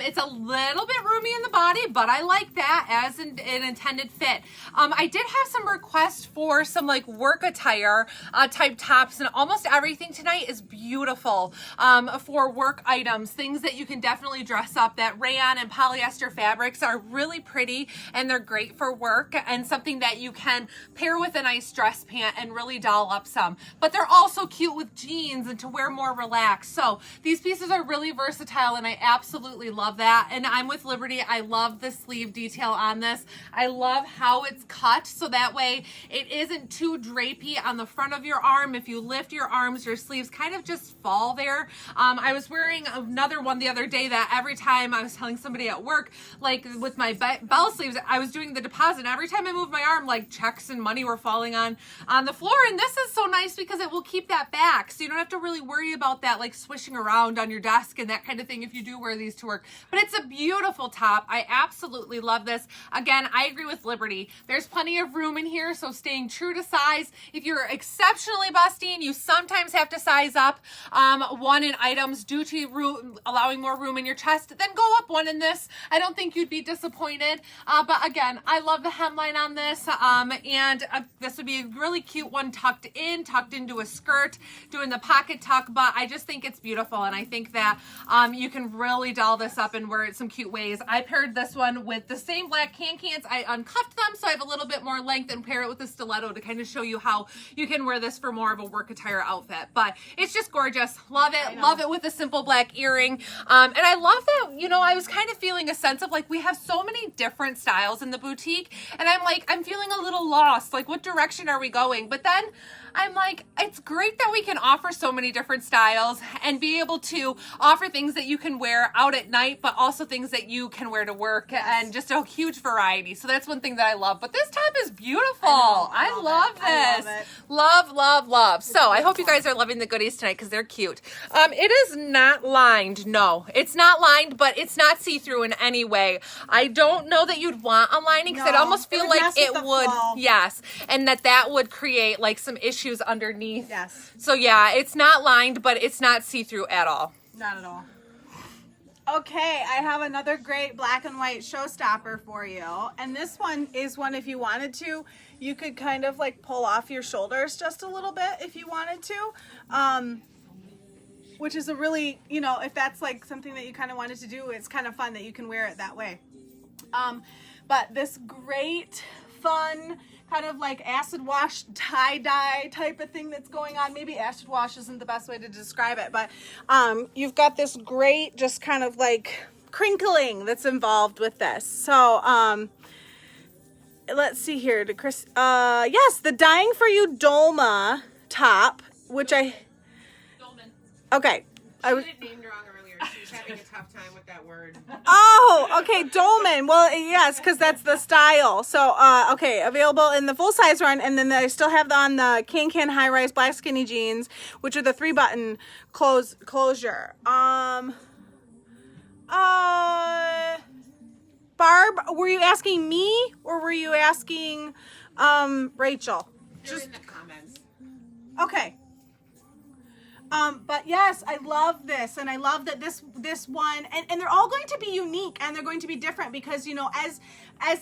it's a little bit roomy in the body, but I like that as an intended fit. I did have some requests for some like work attire type tops, and almost everything tonight is beautiful for work items, things that you can definitely dress up. That rayon and polyester fabrics are really pretty and they're great for work, and something that you can pair with a nice dress pant and really doll up some. But they're also cute with jeans and to wear more relaxed. So these pieces are really versatile and I absolutely love that. And I'm with Liberty. I love the sleeve detail on this. I love how it's cut so that way it isn't too drapey on the front of your arm. If you lift your arms, your sleeves kind of just fall there. I was wearing another one the other day that every time I was telling somebody at work, like with my bell sleeves, I was doing the deposit, and every time I moved my arm, like checks and money were falling on the floor. And this is so nice because it will keep that back, so you don't have to really worry about that like swishing around on your desk and that kind of thing if you do wear these to work. But it's a beautiful top. I absolutely love this. Again, I agree with Liberty. There's plenty of room in here, so staying true to size. If you're exceptionally busty and you sometimes have to size up one in items due to allowing more room in your chest, then go up one in this. I don't think you'd be disappointed. But again, I love the hemline on this, and this would be a really cute one tucked into a skirt, doing the pocket tuck, but I just think it's beautiful, and I think that you can really doll this up and wear it some cute ways. I paired this one with the same black cans. I uncuffed them so I have a little bit more length, and pair it with a stiletto to kind of show you how you can wear this for more of a work attire outfit. But it's just gorgeous. Love it. Love it with a simple black earring. And I love that, you know, I was kind of feeling a sense of like, we have so many different styles in the boutique, and I'm feeling a little lost. Like, what direction are we going? But then I'm like, it's great that we can offer so many different styles and be able to offer things that you can wear out at night, but also things that you can wear to work, and just a huge variety. So that's one thing that I love. But this top is beautiful. I love this. I love it. Love, love, love. So I hope you guys are loving the goodies tonight because they're cute. It is not lined. No, it's not lined, but it's not see-through in any way. I don't know that you'd want a lining because I'd almost feel like it would. Yes. And that would create like some issues underneath. Yes. So yeah, it's not lined, but it's not see-through at all. Not at all. Okay, I have another great black and white showstopper for you. And this one is one, if you wanted to, you could kind of like pull off your shoulders just a little bit if you wanted to. Which is a really, you know, if that's like something that you kind of wanted to do, it's kind of fun that you can wear it that way. But this great, fun, kind of like acid wash tie-dye type of thing that's going on. Maybe acid wash isn't the best way to describe it, but you've got this great just kind of like crinkling that's involved with this. So let's see here. Yes, the Dying for You Dolma top, which Okay. She did named wrong earlier. She's having a tough time with that word. Oh, okay, dolman. Well, yes, because that's the style. So, okay, available in the full size run, and then I still have on the Can high rise black skinny jeans, which are the 3-button closure. Barb, were you asking me or were you asking Rachel? They're in the comments. Okay. But yes, I love this, and I love that this one, and they're all going to be unique, and they're going to be different because, you know, as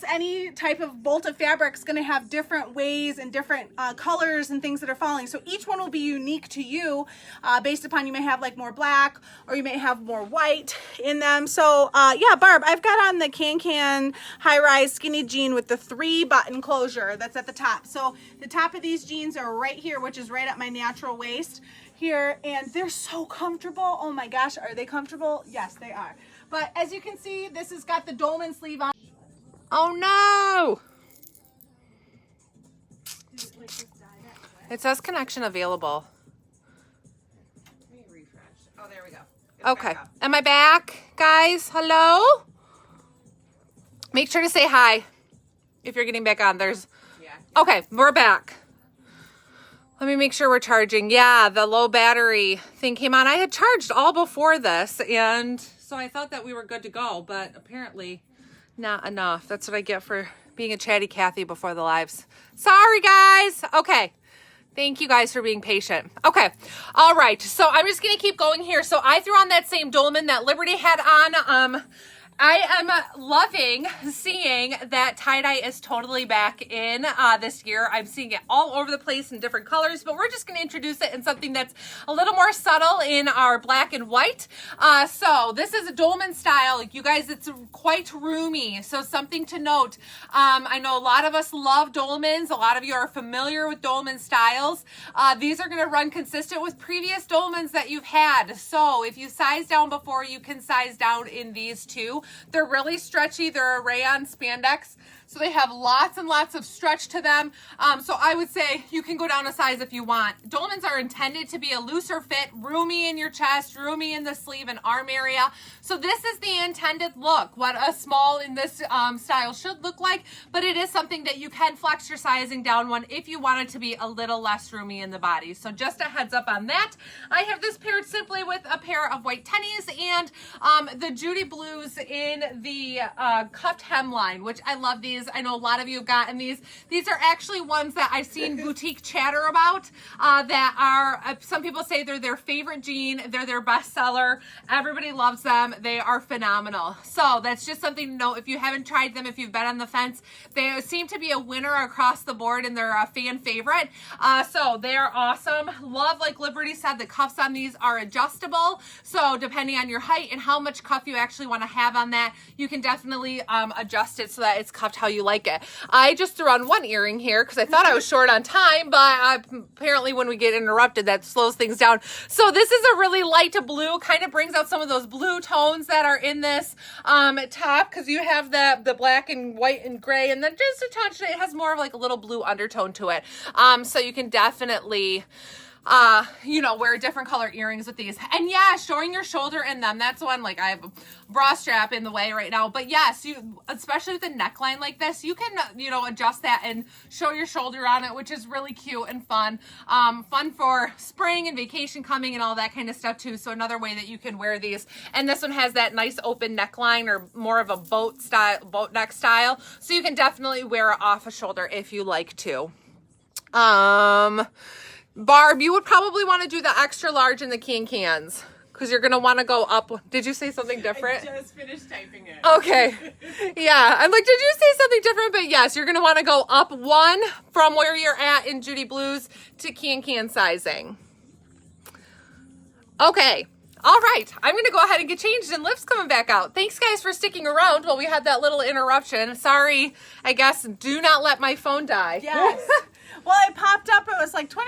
any type of bolt of fabric is going to have different ways and different colors and things that are falling. So each one will be unique to you based upon, you may have like more black or you may have more white in them. So yeah, Barb, I've got on the Can high rise skinny jean with the 3-button closure that's at the top. So the top of these jeans are right here, which is right at my natural waist here, and they're so comfortable. Oh my gosh, are they comfortable? Yes, they are. But as you can see, this has got the dolman sleeve on. Oh no! It says connection available. Let me refresh. Oh, there we go. It's Okay. back up. Am I back, guys? Hello? Make sure to say hi if you're getting back on. There's... Yeah. Okay, we're back. Let me make sure we're charging. Yeah, the low battery thing came on. I had charged all before this, and so I thought that we were good to go, but apparently not enough. That's what I get for being a chatty Cathy before the lives. Sorry, guys. Okay. Thank you guys for being patient. Okay. All right. So I'm just going to keep going here. So I threw on that same dolman that Liberty had on. I am loving seeing that tie-dye is totally back in this year. I'm seeing it all over the place in different colors, but we're just going to introduce it in something that's a little more subtle in our black and white. So this is a dolman style. You guys, it's quite roomy. So something to note. I know a lot of us love dolmans. A lot of you are familiar with dolman styles. These are going to run consistent with previous dolmans that you've had. So if you size down before, you can size down in these too. They're really stretchy. They're a rayon spandex, so they have lots and lots of stretch to them. So I would say you can go down a size if you want. Dolmans are intended to be a looser fit, roomy in your chest, roomy in the sleeve and arm area. So this is the intended look, what a small in this style should look like, but it is something that you can flex your sizing down one if you want it to be a little less roomy in the body. So just a heads up on that. I have this paired simply with a pair of white tennies and the Judy Blues in the cuffed hemline, which I love these. I know a lot of you have gotten these. These are actually ones that I've seen boutique chatter about that are, some people say they're their favorite jean. They're their bestseller. Everybody loves them. They are phenomenal. So that's just something to know if you haven't tried them, if you've been on the fence. They seem to be a winner across the board and they're a fan favorite. So they are awesome. Love, like Liberty said, the cuffs on these are adjustable. So depending on your height and how much cuff you actually want to have on that, you can definitely adjust it so that it's cuffed how you like it. I just threw on one earring here because I thought I was short on time, but apparently when we get interrupted, that slows things down. So this is a really light blue, kind of brings out some of those blue tones that are in this top, because you have the black and white and gray, and then just a touch, it has more of like a little blue undertone to it. So you can definitely you know, wear different color earrings with these. And yeah, showing your shoulder in them, that's one, like I have a bra strap in the way right now, but yes, you, especially with a neckline like this, you can, you know, adjust that and show your shoulder on it, which is really cute and fun. Fun for spring and vacation coming and all that kind of stuff too. So another way that you can wear these. And this one has that nice open neckline, or more of a boat neck style. So you can definitely wear it off a shoulder if you like to. Barb, you would probably want to do the extra large in the cans because you're going to want to go up. Did you say something different? I just finished typing it. Okay. Yeah. I'm like, did you say something different? But yes, you're going to want to go up one from where you're at in Judy Blues to can sizing. Okay. All right. I'm going to go ahead and get changed, and Liv's coming back out. Thanks, guys, for sticking around while we had that little interruption. Sorry, I guess. Do not let my phone die. Yes. Well, it popped up. It was like 20%,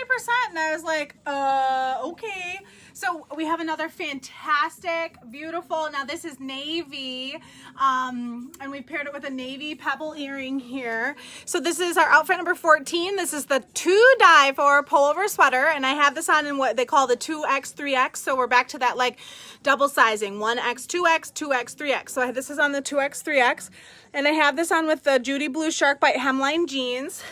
and I was like, okay. So we have another fantastic, beautiful, now this is navy, and we've paired it with a navy pebble earring here. So this is our outfit number 14. This is the 2-dye-for pullover sweater, and I have this on in what they call the 2X, 3X. So we're back to that like double sizing, 1X, 2X, 2X, 3X. So this is on the 2X, 3X, and I have this on with the Judy Blue Shark Bite hemline jeans.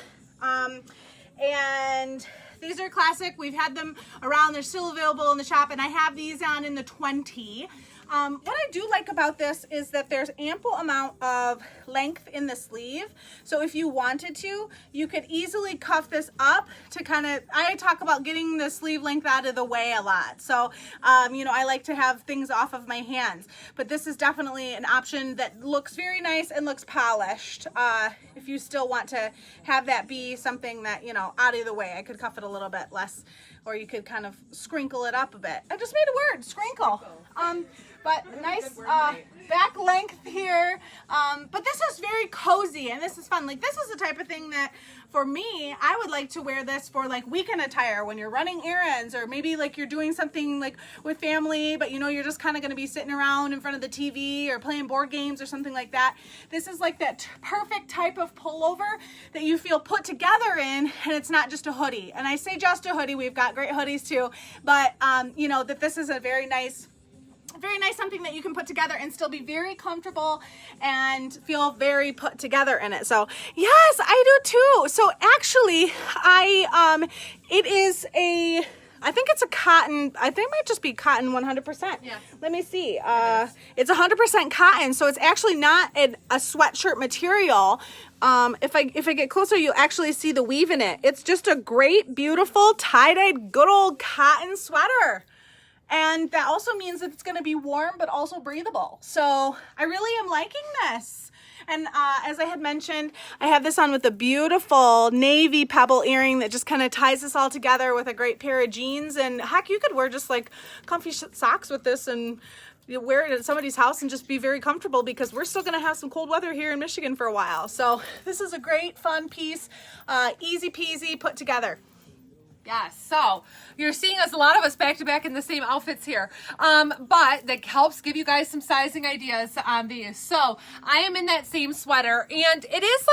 And these are classic. We've had them around. They're still available in the shop, and I have these on in the 20. What I do like about this is that there's ample amount of length in the sleeve. So if you wanted to, you could easily cuff this up to kind of, I talk about getting the sleeve length out of the way a lot. So, you know, I like to have things off of my hands, but this is definitely an option that looks very nice and looks polished. If you still want to have that be something that, you know, out of the way, I could cuff it a little bit less, or you could kind of scrinkle it up a bit. I just made a word, scrinkle. But nice back length here. But this is very cozy and this is fun. Like this is the type of thing that for me, I would like to wear this for like weekend attire when you're running errands, or maybe like you're doing something like with family, but you know, you're just kind of going to be sitting around in front of the TV or playing board games or something like that. This is like that perfect type of pullover that you feel put together in, and it's not just a hoodie. And I say just a hoodie, we've got great hoodies too, but you know, that this is a very nice something that you can put together and still be very comfortable and feel very put together in it. So yes, I do too. So actually it is I think it's a cotton. I think it might just be cotton 100%. Yeah. Let me see. It's 100% cotton, so it's actually not a sweatshirt material. If I get closer, you'll actually see the weave in it. It's just a great, beautiful, tie-dyed, good old cotton sweater. And that also means that it's going to be warm, but also breathable. So I really am liking this. And as I had mentioned, I have this on with a beautiful navy pebble earring that just kind of ties this all together with a great pair of jeans. And heck, you could wear just like comfy socks with this and you wear it at somebody's house and just be very comfortable, because we're still going to have some cold weather here in Michigan for a while. So this is a great fun piece, easy peasy put together. Yes, so you're seeing a lot of us back to back in the same outfits here, but that helps give you guys some sizing ideas on these. So I am in that same sweater, and it is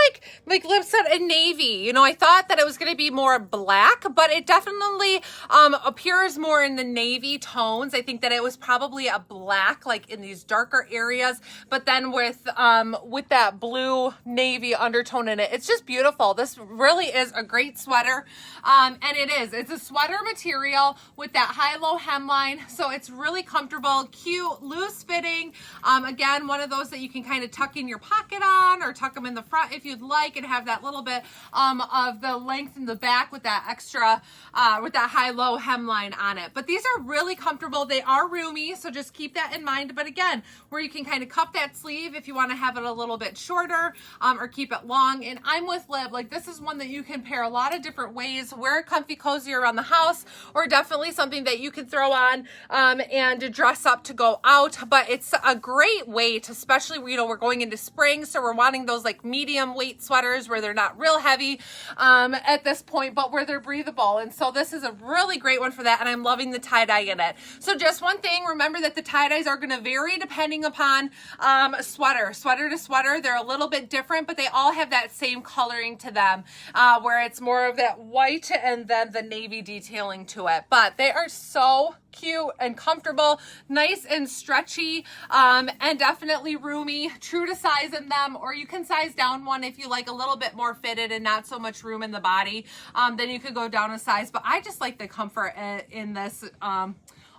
like Liv said, a navy. You know, I thought that it was going to be more black, but it definitely appears more in the navy tones. I think that it was probably a black, like in these darker areas, but then with that blue navy undertone in it, it's just beautiful. This really is a great sweater, and it is. It's a sweater material with that high-low hemline, so it's really comfortable, cute, loose fitting. Again, one of those that you can kind of tuck in your pocket on, or tuck them in the front if you'd like, and have that little bit of the length in the back with that extra, with that high-low hemline on it. But these are really comfortable. They are roomy, so just keep that in mind. But again, where you can kind of cuff that sleeve if you want to have it a little bit shorter, or keep it long. And I'm with Liv, like this is one that you can pair a lot of different ways. Wear a comfy, cozy around the house, or definitely something that you can throw on and dress up to go out. But it's a great way to, especially, you know, we're going into spring, so we're wanting those like medium weight sweaters where they're not real heavy at this point, but where they're breathable. And so this is a really great one for that, and I'm loving the tie-dye in it. So just one thing, remember that the tie-dyes are going to vary depending upon sweater to sweater. They're a little bit different, but they all have that same coloring to them, where it's more of that white and then the navy detailing to it. But they are so cute and comfortable, nice and stretchy, and definitely roomy, true to size in them. Or you can size down one if you like a little bit more fitted and not so much room in the body, then you could go down a size. But I just like the comfort in this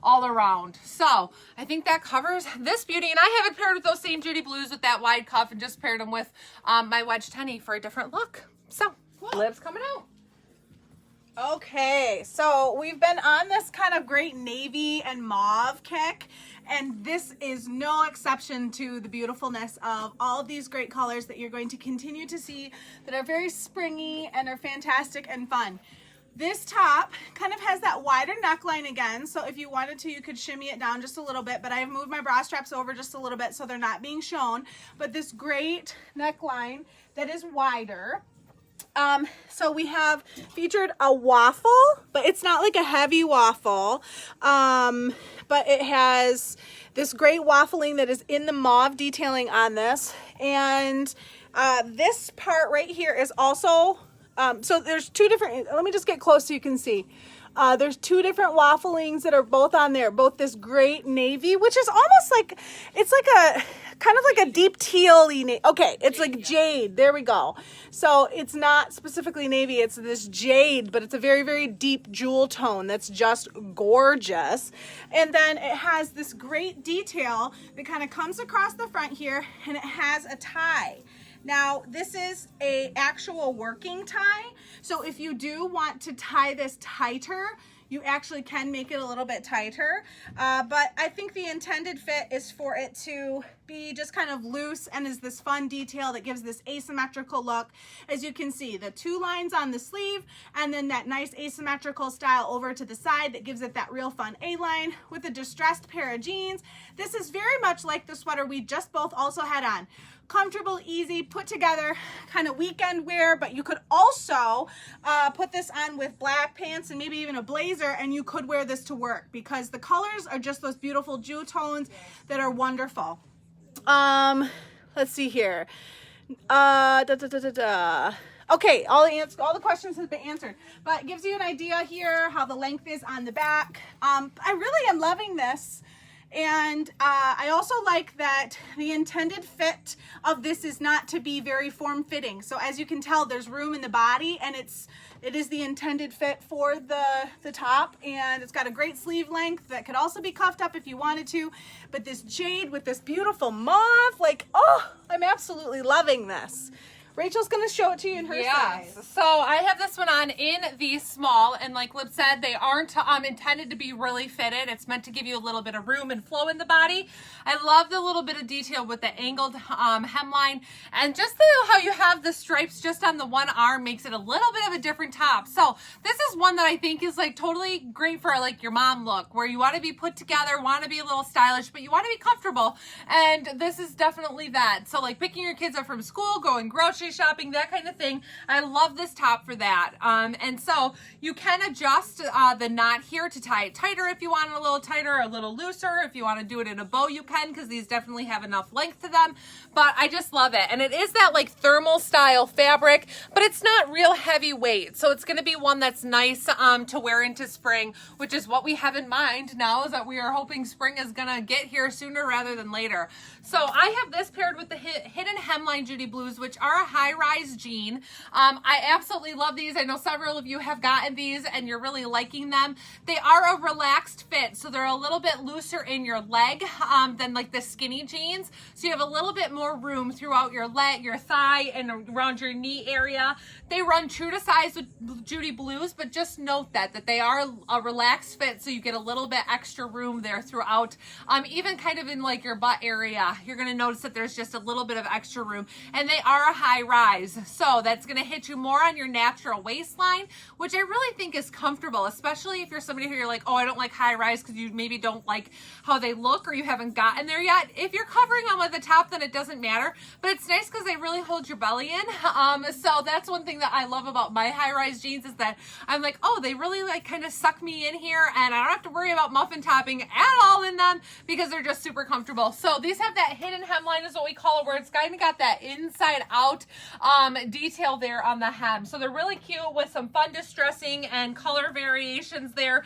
all around. So I think that covers this beauty, and I have it paired with those same Judy Blues with that wide cuff, and just paired them with my wedge tenny for a different look. So Liv's coming out. Okay, so we've been on this kind of great navy and mauve kick, and this is no exception to the beautifulness of all of these great colors that you're going to continue to see that are very springy and are fantastic and fun. This top kind of has that wider neckline again, so if you wanted to, you could shimmy it down just a little bit, but I've moved my bra straps over just a little bit so they're not being shown. But this great neckline that is wider. So we have featured a waffle, but it's not like a heavy waffle. But it has this great waffling that is in the mauve detailing on this. And this part right here is also, so there's two different, let me just get close so you can see. There's two different wafflings that are both on there, both this great navy, which is almost like, it's like a, kind of like a deep teal-y, okay, it's like jade, there we go. So it's not specifically navy, it's this jade, but it's a very, very deep jewel tone that's just gorgeous. And then it has this great detail that kind of comes across the front here, and it has a tie. Now, this is a actual working tie, so if you do want to tie this tighter, you actually can make it a little bit tighter, but I think the intended fit is for it to be just kind of loose and is this fun detail that gives this asymmetrical look. As you can see, the two lines on the sleeve and then that nice asymmetrical style over to the side that gives it that real fun A-line with a distressed pair of jeans. This is very much like the sweater we just both also had on. Comfortable, easy, put together, kind of weekend wear, but you could also put this on with black pants and maybe even a blazer, and you could wear this to work because the colors are just those beautiful jewel tones that are wonderful. Let's see here. Okay, all the questions have been answered, but it gives you an idea here how the length is on the back. I really am loving this. And I also like that the intended fit of this is not to be very form-fitting. So as you can tell, there's room in the body, and it is the intended fit for the top, and it's got a great sleeve length that could also be cuffed up if you wanted to. But this jade with this beautiful mauve, like, oh, I'm absolutely loving this. Rachel's going to show it to you in her size. So I have this one on in the small, and like Lib said, they aren't intended to be really fitted. It's meant to give you a little bit of room and flow in the body. I love the little bit of detail with the angled hemline, and just how you have the stripes just on the one arm makes it a little bit of a different top. So this is one that I think is like totally great for like your mom look, where you want to be put together, want to be a little stylish, but you want to be comfortable, and this is definitely that. So like picking your kids up from school, going grocery shopping, that kind of thing. I love this top for that. And so you can adjust the knot here to tie it tighter if you want it a little tighter, a little looser. If you want to do it in a bow, you can, because these definitely have enough length to them. But I just love it. And it is that like thermal style fabric, but it's not real heavy weight. So it's going to be one that's nice to wear into spring, which is what we have in mind now, is that we are hoping spring is going to get here sooner rather than later. So I have this paired with the hidden hemline Judy Blues, which are a high-rise jean. I absolutely love these. I know several of you have gotten these and you're really liking them. They are a relaxed fit, so they're a little bit looser in your leg than like the skinny jeans. So you have a little bit more room throughout your leg, your thigh, and around your knee area. They run true to size with Judy Blues, but just note that they are a relaxed fit, so you get a little bit extra room there throughout. Even kind of in like your butt area, you're going to notice that there's just a little bit of extra room, and they are a high rise, so that's going to hit you more on your natural waistline, which I really think is comfortable, especially if you're somebody who you're like, oh, I don't like high rise because you maybe don't like how they look or you haven't gotten there yet. If you're covering them with the top, then it doesn't matter, but it's nice because they really hold your belly in. So that's one thing that I love about my high rise jeans, is that I'm like, oh, they really like kind of suck me in here, and I don't have to worry about muffin topping at all in them because they're just super comfortable. So these have that hidden hemline, is what we call it, where it's kind of got that inside out detail there on the hem. So they're really cute with some fun distressing and color variations there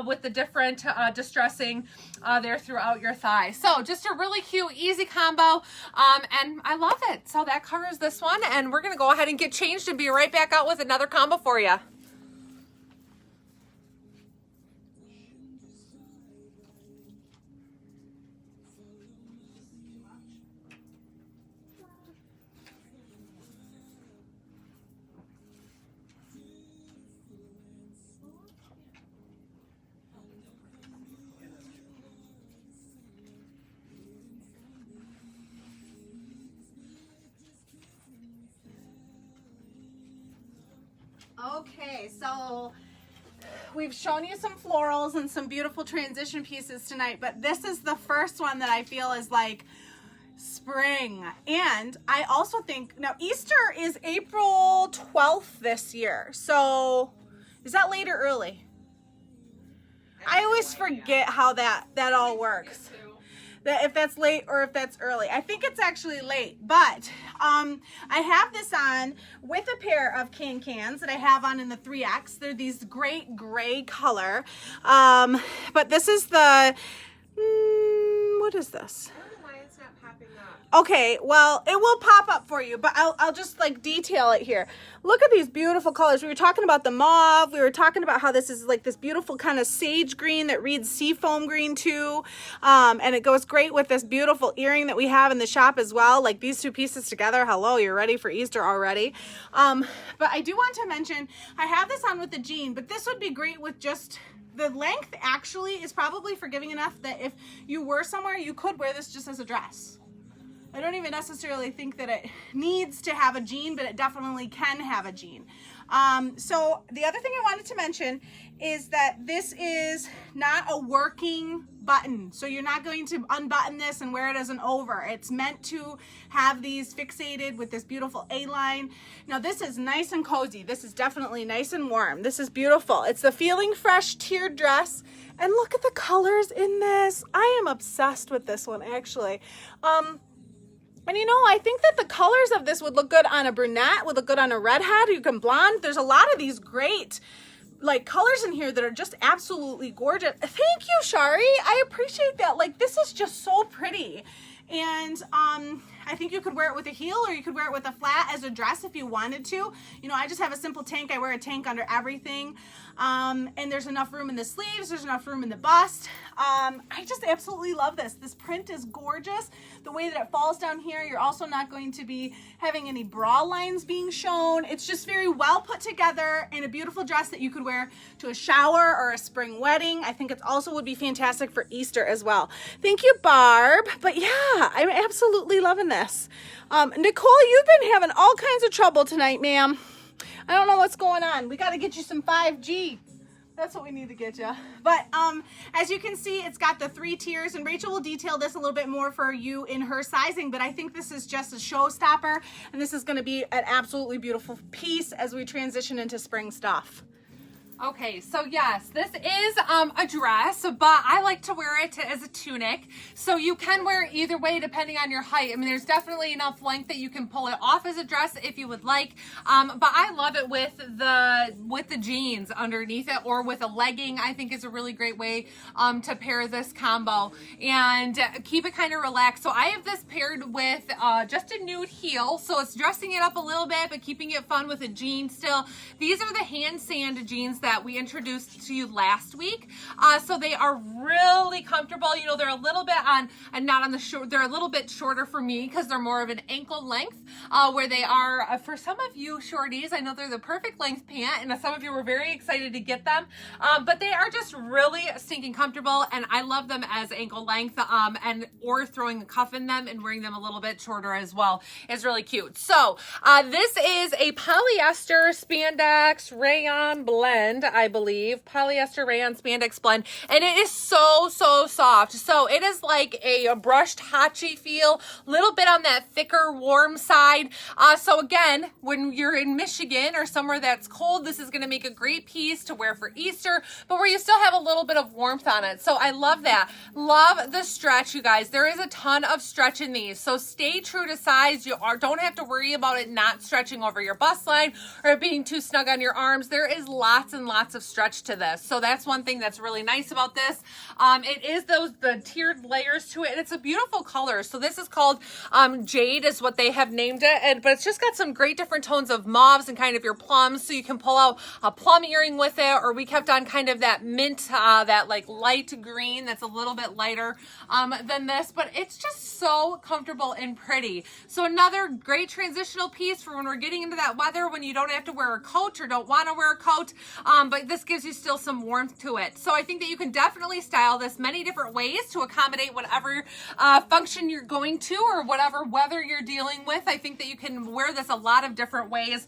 with the different distressing there throughout your thigh. So just a really cute, easy combo, and I love it. So that covers this one, and we're going to go ahead and get changed and be right back out with another combo for you. Okay, so we've shown you some florals and some beautiful transition pieces tonight, but this is the first one that I feel is like spring. And I also think, now Easter is April 12th this year. So is that late or early? I always forget how that all works. That if that's late or if that's early. I think it's actually late, but I have this on with a pair of cans that I have on in the 3X. They're these great gray color. But this is the, what is this? I don't know why it's not popping up. Okay, well, it will pop up for you, but I'll just like detail it here. Look at these beautiful colors. We were talking about the mauve. We were talking about how this is like this beautiful kind of sage green that reads seafoam green too. And it goes great with this beautiful earring that we have in the shop as well. Like these two pieces together, hello, you're ready for Easter already. But I do want to mention, I have this on with the jean, but this would be great with just the length actually is probably forgiving enough that if you were somewhere, you could wear this just as a dress. I don't even necessarily think that it needs to have a jean, but it definitely can have a jean. So the other thing I wanted to mention is that this is not a working button. So you're not going to unbutton this and wear it as an over. It's meant to have these fixated with this beautiful A-line. Now this is nice and cozy. This is definitely nice and warm. This is beautiful. It's the Feeling Fresh tiered dress. And look at the colors in this. I am obsessed with this one actually. And you know, I think that the colors of this would look good on a brunette, would look good on a redhead. You can blonde. There's a lot of these great like colors in here that are just absolutely gorgeous. Thank you, Shari. I appreciate that. Like this is just so pretty. And I think you could wear it with a heel or you could wear it with a flat as a dress if you wanted to. You know, I just have a simple tank. I wear a tank under everything. And there's enough room in the sleeves. There's enough room in the bust. I just absolutely love this. This print is gorgeous. The way that it falls down here, you're also not going to be having any bra lines being shown. It's just very well put together and a beautiful dress that you could wear to a shower or a spring wedding. I think it also would be fantastic for Easter as well. Thank you, Barb. But yeah, I'm absolutely loving this. Nicole, you've been having all kinds of trouble tonight, ma'am. I don't know what's going on. We got to get you some 5G. That's what we need to get you. But as you can see, it's got the 3 tiers, and Rachel will detail this a little bit more for you in her sizing, but I think this is just a showstopper, and this is going to be an absolutely beautiful piece as we transition into spring stuff. Okay, so yes, this is a dress, but I like to wear it as a tunic. So you can wear it either way depending on your height. I mean, there's definitely enough length that you can pull it off as a dress if you would like. But I love it with the jeans underneath it or with a legging. I think is a really great way to pair this combo and keep it kind of relaxed. So I have this paired with just a nude heel. So it's dressing it up a little bit, but keeping it fun with a jean still. These are the hand sand jeans that we introduced to you last week. So they are really comfortable. You know, they're a little bit on, and not on the short, they're a little bit shorter for me because they're more of an ankle length, where they are, for some of you shorties, I know they're the perfect length pant, and some of you were very excited to get them, but they are just really stinking comfortable, and I love them as ankle length, or throwing a cuff in them and wearing them a little bit shorter as well is really cute. So this is a polyester spandex rayon blend, I believe. Polyester rayon spandex blend. And it is so soft. So it is like a brushed hachi feel, little bit on that thicker, warm side. So again, when you're in Michigan or somewhere that's cold, this is going to make a great piece to wear for Easter, but where you still have a little bit of warmth on it. So I love that. Love the stretch, you guys. There is a ton of stretch in these. So stay true to size. You don't have to worry about it not stretching over your bust line or being too snug on your arms. There is lots and lots of stretch to this. So that's one thing that's really nice about this. It is the tiered layers to it, and it's a beautiful color. So this is called Jade is what they have named it, but it's just got some great different tones of mauves and kind of your plums, so you can pull out a plum earring with it, or we kept on kind of that mint, that like light green that's a little bit lighter than this, but it's just so comfortable and pretty. So another great transitional piece for when we're getting into that weather when you don't have to wear a coat or don't want to wear a coat. but this gives you still some warmth to it. So I think that you can definitely style this many different ways to accommodate whatever function you're going to or whatever weather you're dealing with. I think that you can wear this a lot of different ways,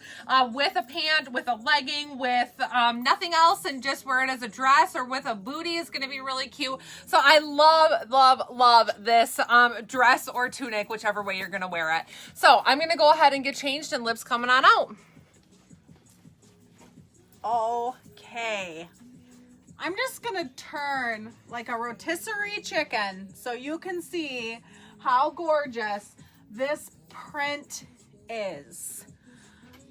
with a pant, with a legging, with nothing else, and just wear it as a dress or with a bootie is going to be really cute. So I love this dress or tunic, whichever way you're going to wear it. So I'm going to go ahead and get changed, and Liv's coming on out. Okay. I'm just gonna turn like a rotisserie chicken so you can see how gorgeous this print is.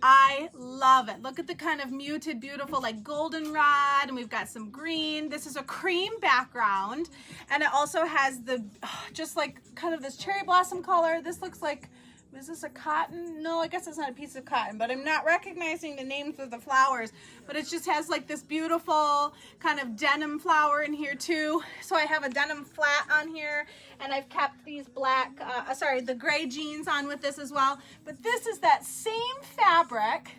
I love it. Look at the kind of muted, beautiful, like goldenrod, and we've got some green. This is a cream background, and it also has the, just like kind of this cherry blossom color. This looks like, is this a cotton? No, I guess it's not a piece of cotton, but I'm not recognizing the names of the flowers. But it just has like this beautiful kind of denim flower in here too. So I have a denim flat on here, and I've kept these black, the gray jeans on with this as well. But this is that same fabric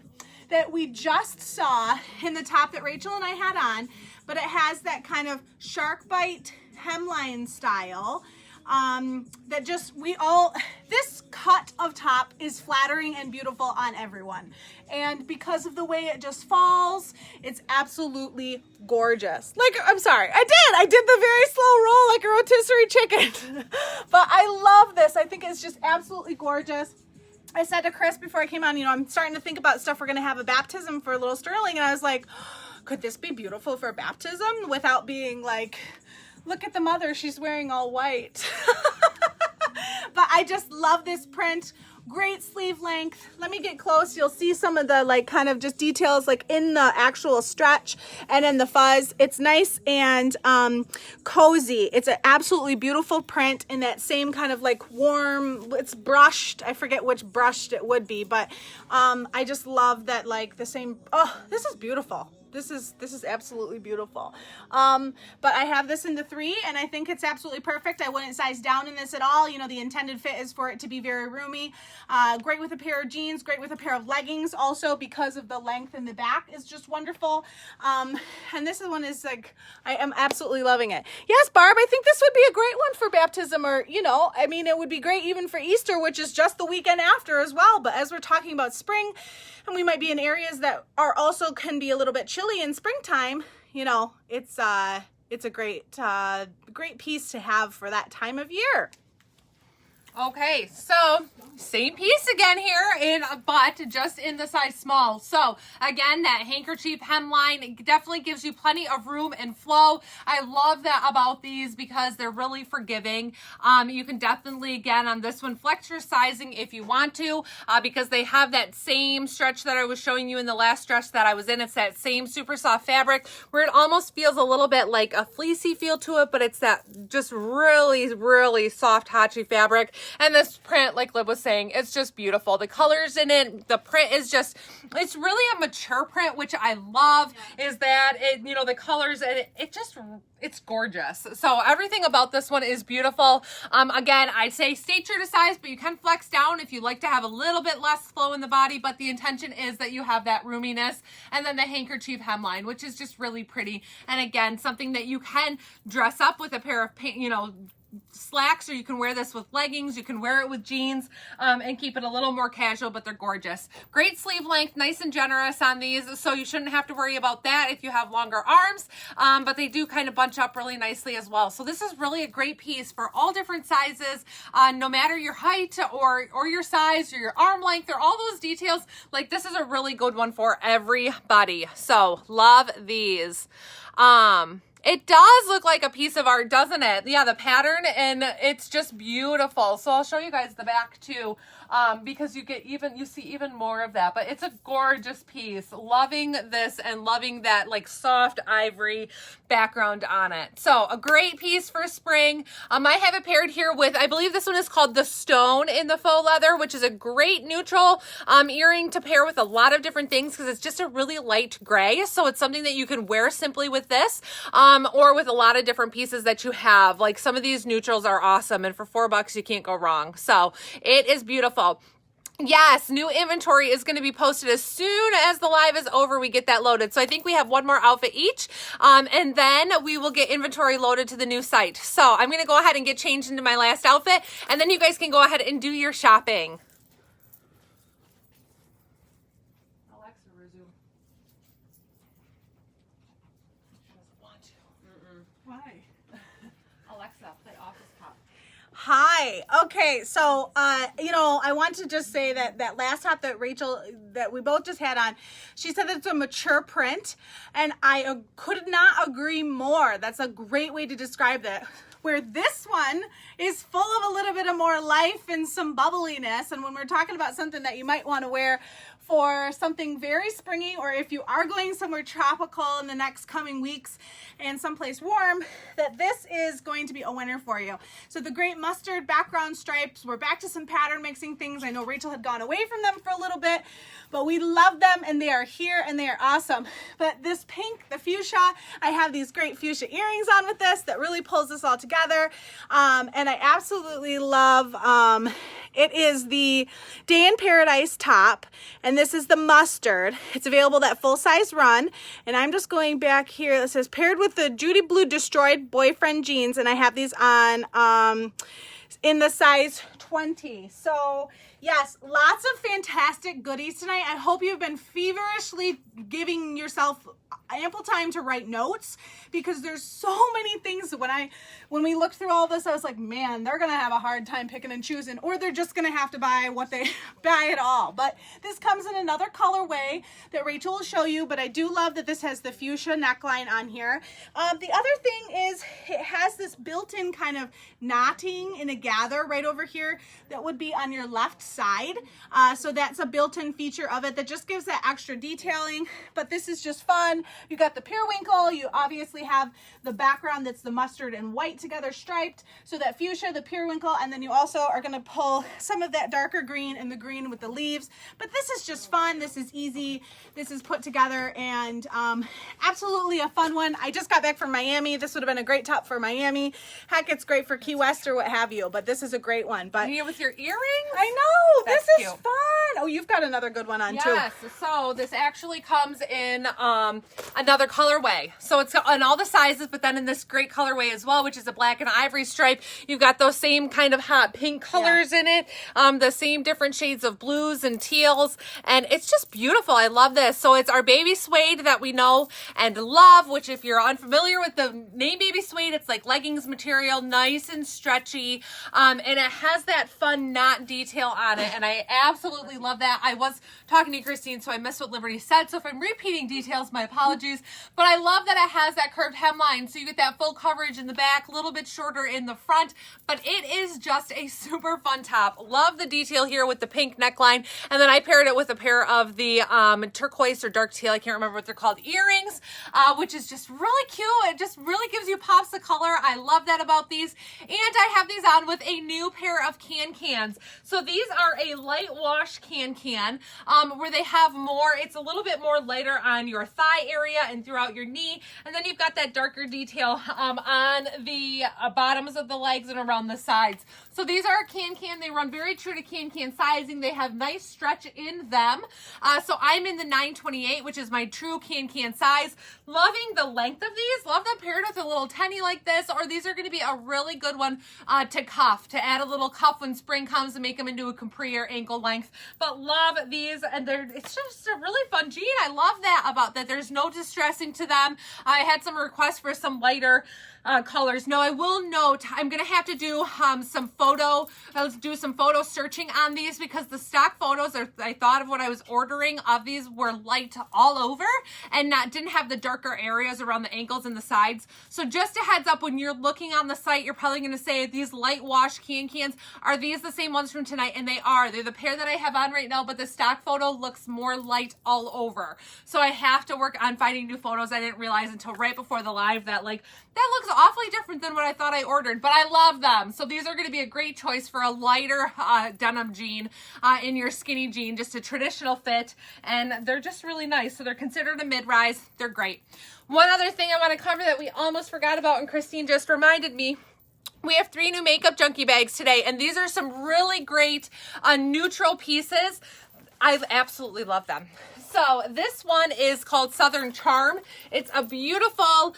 that we just saw in the top that Rachel and I had on, but it has that kind of shark bite hemline style. That just, this cut of top is flattering and beautiful on everyone. And because of the way it just falls, it's absolutely gorgeous. Like, I'm sorry, I did the very slow roll like a rotisserie chicken. But I love this. I think it's just absolutely gorgeous. I said to Chris before I came on, I'm starting to think about stuff we're going to have a baptism for little Sterling. And I was like, could this be beautiful for baptism without being like, look at the mother, she's wearing all white. But I just love this print. Great sleeve length. Let me get close. You'll see some of the like kind of just details like in the actual stretch and in the fuzz. It's nice and cozy. It's an absolutely beautiful print in that same kind of like warm, it's brushed. I forget which brushed it would be, but I just love that like the same, oh, this is beautiful. This is absolutely beautiful. But I have this in the 3, and I think it's absolutely perfect. I wouldn't size down in this at all. The intended fit is for it to be very roomy. Great with a pair of jeans, great with a pair of leggings also because of the length in the back is just wonderful. And this one is like, I am absolutely loving it. Yes, Barb, I think this would be a great one for baptism or, I mean, it would be great even for Easter, which is just the weekend after as well. But as we're talking about spring, and we might be in areas that are also can be a little bit chilly in springtime, it's a great piece to have for that time of year. Okay, so same piece again here, but just in the size small. So again, that handkerchief hemline definitely gives you plenty of room and flow. I love that about these because they're really forgiving. You can definitely, again, on this one, flex your sizing if you want to, because they have that same stretch that I was showing you in the last stretch that I was in. It's that same super soft fabric where it almost feels a little bit like a fleecy feel to it, but it's that just really, really soft, hotchy fabric. And this print, like Liv was saying, it's just beautiful. The colors in it, the print is just, it's really a mature print, which I love, is that it, the colors, and it's gorgeous. So everything about this one is beautiful. Again, I'd say stay true to size, but you can flex down if you like to have a little bit less flow in the body, but the intention is that you have that roominess. And then the handkerchief hemline, which is just really pretty. And again, something that you can dress up with a pair of, slacks, or you can wear this with leggings, you can wear it with jeans, and keep it a little more casual, but they're gorgeous. Great sleeve length, nice and generous on these, so you shouldn't have to worry about that if you have longer arms, but they do kind of bunch up really nicely as well. So this is really a great piece for all different sizes, no matter your height or your size or your arm length or all those details. Like, this is a really good one for everybody. So love these. It does look like a piece of art, doesn't it? Yeah, the pattern, and it's just beautiful. So I'll show you guys the back too, because you see even more of that. But it's a gorgeous piece. Loving this and loving that like soft ivory background on it. So a great piece for spring. I have it paired here with, I believe this one is called the Stone in the faux leather, which is a great neutral earring to pair with a lot of different things because it's just a really light gray. So it's something that you can wear simply with this. Or with a lot of different pieces that you have. Like, some of these neutrals are awesome, and for $4 you can't go wrong. So it is beautiful. Yes, new inventory is going to be posted as soon as the live is over. We get that loaded. So I think we have one more outfit each, and then we will get inventory loaded to the new site. So I'm going to go ahead and get changed into my last outfit, and then you guys can go ahead and do your shopping. Alexa, resume. She doesn't want to. Why? Alexa, play Office Pop. Hi. Okay, so I want to just say that last top that we both just had on, she said that it's a mature print, and I could not agree more. That's a great way to describe that. Where this one is full of a little bit of more life and some bubbliness, and when we're talking about something that you might want to wear for something very springy, or if you are going somewhere tropical in the next coming weeks and someplace warm, that this is going to be a winner for you. So the great mustard background stripes, we're back to some pattern mixing things. I know Rachel had gone away from them for a little bit, but we love them and they are here and they are awesome. But this pink, the fuchsia, I have these great fuchsia earrings on with this that really pulls this all together. And I absolutely love, it is the Day in Paradise top, and this is the mustard. It's available that full-size run, and I'm just going back here. It says paired with the Judy Blue Destroyed Boyfriend jeans, and I have these on in the size 20. So yes, lots of fantastic goodies tonight. I hope you've been feverishly giving yourself ample time to write notes, because there's so many things. When we looked through all this, I was like, man, they're gonna have a hard time picking and choosing, or they're just gonna have to buy what they buy it all. But this comes in another colorway that Rachel will show you, but I do love that this has the fuchsia neckline on here. The other thing is it has this built-in kind of knotting in a gather right over here that would be on your left side. So that's a built-in feature of it that just gives that extra detailing, but this is just fun. You got the periwinkle, you obviously have the background that's the mustard and white together striped, so that fuchsia, the periwinkle, and then you also are going to pull some of that darker green and the green with the leaves. But this is just fun, this is easy, this is put together, and absolutely a fun one. I just got back from Miami. This would have been a great top for Miami. Heck, it's great for Key West or what have you, but this is a great one. But And with your earrings? I know, That's this is cute. fun. Oh, you've got another good one on too. Yes, so this actually comes in another colorway. So it's on all the sizes, but then in this great colorway as well, which is a black and ivory stripe. You've got those same kind of hot pink colors in it, the same different shades of blues and teals, and it's just beautiful. I love this. So it's our baby suede that we know and love, which if you're unfamiliar with the name baby suede, it's like leggings material, nice and stretchy, and it has that fun knot detail on it, and I absolutely love that. I was talking to Christine, so I missed what Liberty said, so if I'm repeating details, my apologies, but I love that it has that curved hemline, so you get that full coverage in the back, a little bit shorter in the front, but it is just a super fun top. Love the detail here with the pink neckline, and then I paired it with a pair of the turquoise or dark teal, I can't remember what they're called, earrings, which is just really cute. It just really gives you pops of color. I love that about these, and I have these on with a new pair of cans. So these are a light wash can, where they have more, it's a little bit more lighter on your thigh area and throughout your knee, and then you've got that darker detail on the bottoms of the legs and around the sides. So these are a can. They run very true to can sizing. They have nice stretch in them. So I'm in the 928, which is my true can size. Loving the length of these. Love them paired with a little tenny like this, or these are going to be a really good one to cuff, to add a little cuff when spring comes and make them into a capri or ankle length. But love these, and it's just a really fun jean. I love that about that. There's no distressing to them. I had some requests for some lighter colors. Now I will note I'm gonna have to do some photo searching on these, because the stock photos I thought of when I was ordering of these were light all over and didn't have the darker areas around the ankles and the sides. So just a heads up, when you're looking on the site, you're probably gonna say, these light wash cans, are these the same ones from tonight? And they are. They're the pair that I have on right now, but the stock photo looks more light all over. So I have to work on finding new photos. I didn't realize until right before the live that that looks awfully different than what I thought I ordered, but I love them. So these are going to be a great choice for a lighter denim jean in your skinny jean, just a traditional fit, and they're just really nice. So they're considered a mid-rise. They're great. One other thing I want to cover that we almost forgot about, and Christine just reminded me, We have 3 new Makeup Junkie bags today, and these are some really great neutral pieces. I absolutely love them. So this one is called Southern Charm. It's a beautiful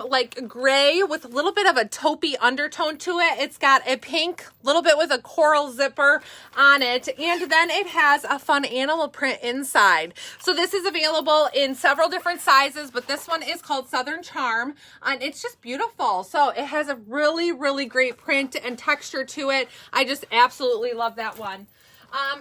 like gray with a little bit of a taupey undertone to it. It's got a pink, little bit with a coral zipper on it, and then it has a fun animal print inside. So this is available in several different sizes, but this one is called Southern Charm, and it's just beautiful. So it has a really, really great print and texture to it. I just absolutely love that one.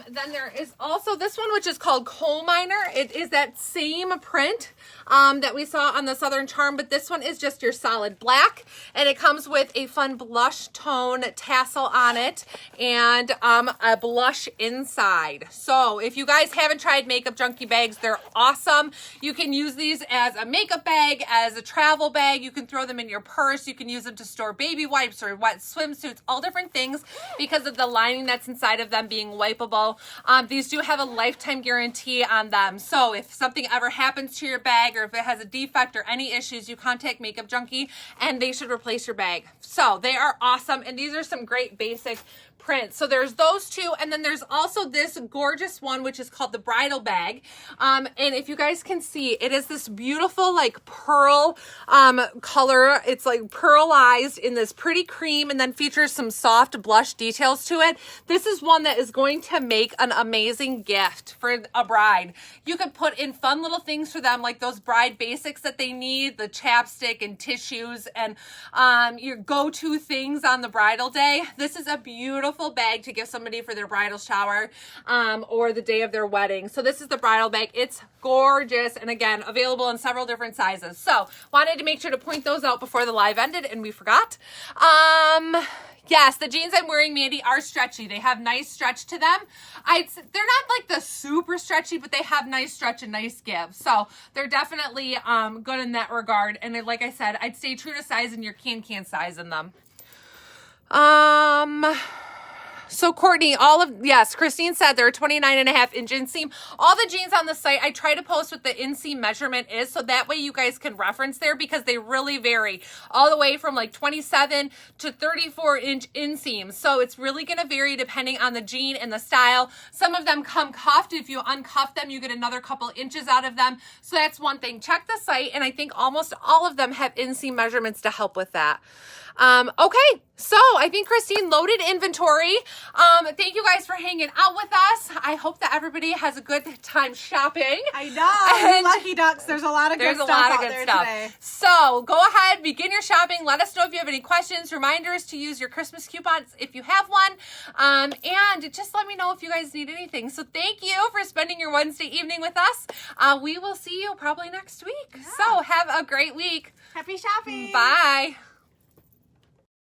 Then there is also this one, which is called Coal Miner. It is that same print that we saw on the Southern Charm, but this one is just your solid black, and it comes with a fun blush tone tassel on it and a blush inside. So if you guys haven't tried Makeup Junkie bags, they're awesome. You can use these as a makeup bag, as a travel bag. You can throw them in your purse. You can use them to store baby wipes or wet swimsuits, all different things because of the lining that's inside of them being wipeable. These do have a lifetime guarantee on them. So if something ever happens to your bag or if it has a defect or any issues, you contact Makeup Junkie and they should replace your bag. So they are awesome, and these are some great basic prints. So there's those 2, and then there's also this gorgeous one, which is called the bridal bag. And if you guys can see, it is this beautiful like pearl color. It's like pearlized in this pretty cream, and then features some soft blush details to it. This is one that is going to make an amazing gift for a bride. You could put in fun little things for them, like those bride basics that they need, the chapstick and tissues and your go-to things on the bridal day. This is a beautiful bag to give somebody for their bridal shower or the day of their wedding. So this is the bridal bag. It's gorgeous, and again, available in several different sizes. So wanted to make sure to point those out before the live ended, and we forgot. Yes, the jeans I'm wearing, Mandy, are stretchy. They have nice stretch to them. They're not like the super stretchy, but they have nice stretch and nice give. So they're definitely good in that regard. And like I said, I'd stay true to size in your can size in them. So Courtney, yes, Christine said they're 29.5-inch inseam. All the jeans on the site, I try to post what the inseam measurement is, so that way you guys can reference there, because they really vary all the way from like 27 to 34-inch inseams. So it's really going to vary depending on the jean and the style. Some of them come cuffed. If you uncuff them, you get another couple inches out of them. So that's one thing. Check the site, and I think almost all of them have inseam measurements to help with that. Okay, so I think Christine loaded inventory. Thank you guys for hanging out with us. I hope that everybody has a good time shopping. I know. And lucky ducks. There's a lot of good stuff out there today. So go ahead, begin your shopping. Let us know if you have any questions, reminders to use your Christmas coupons if you have one. And just let me know if you guys need anything. So thank you for spending your Wednesday evening with us. We will see you probably next week. Yeah. So have a great week. Happy shopping. Bye.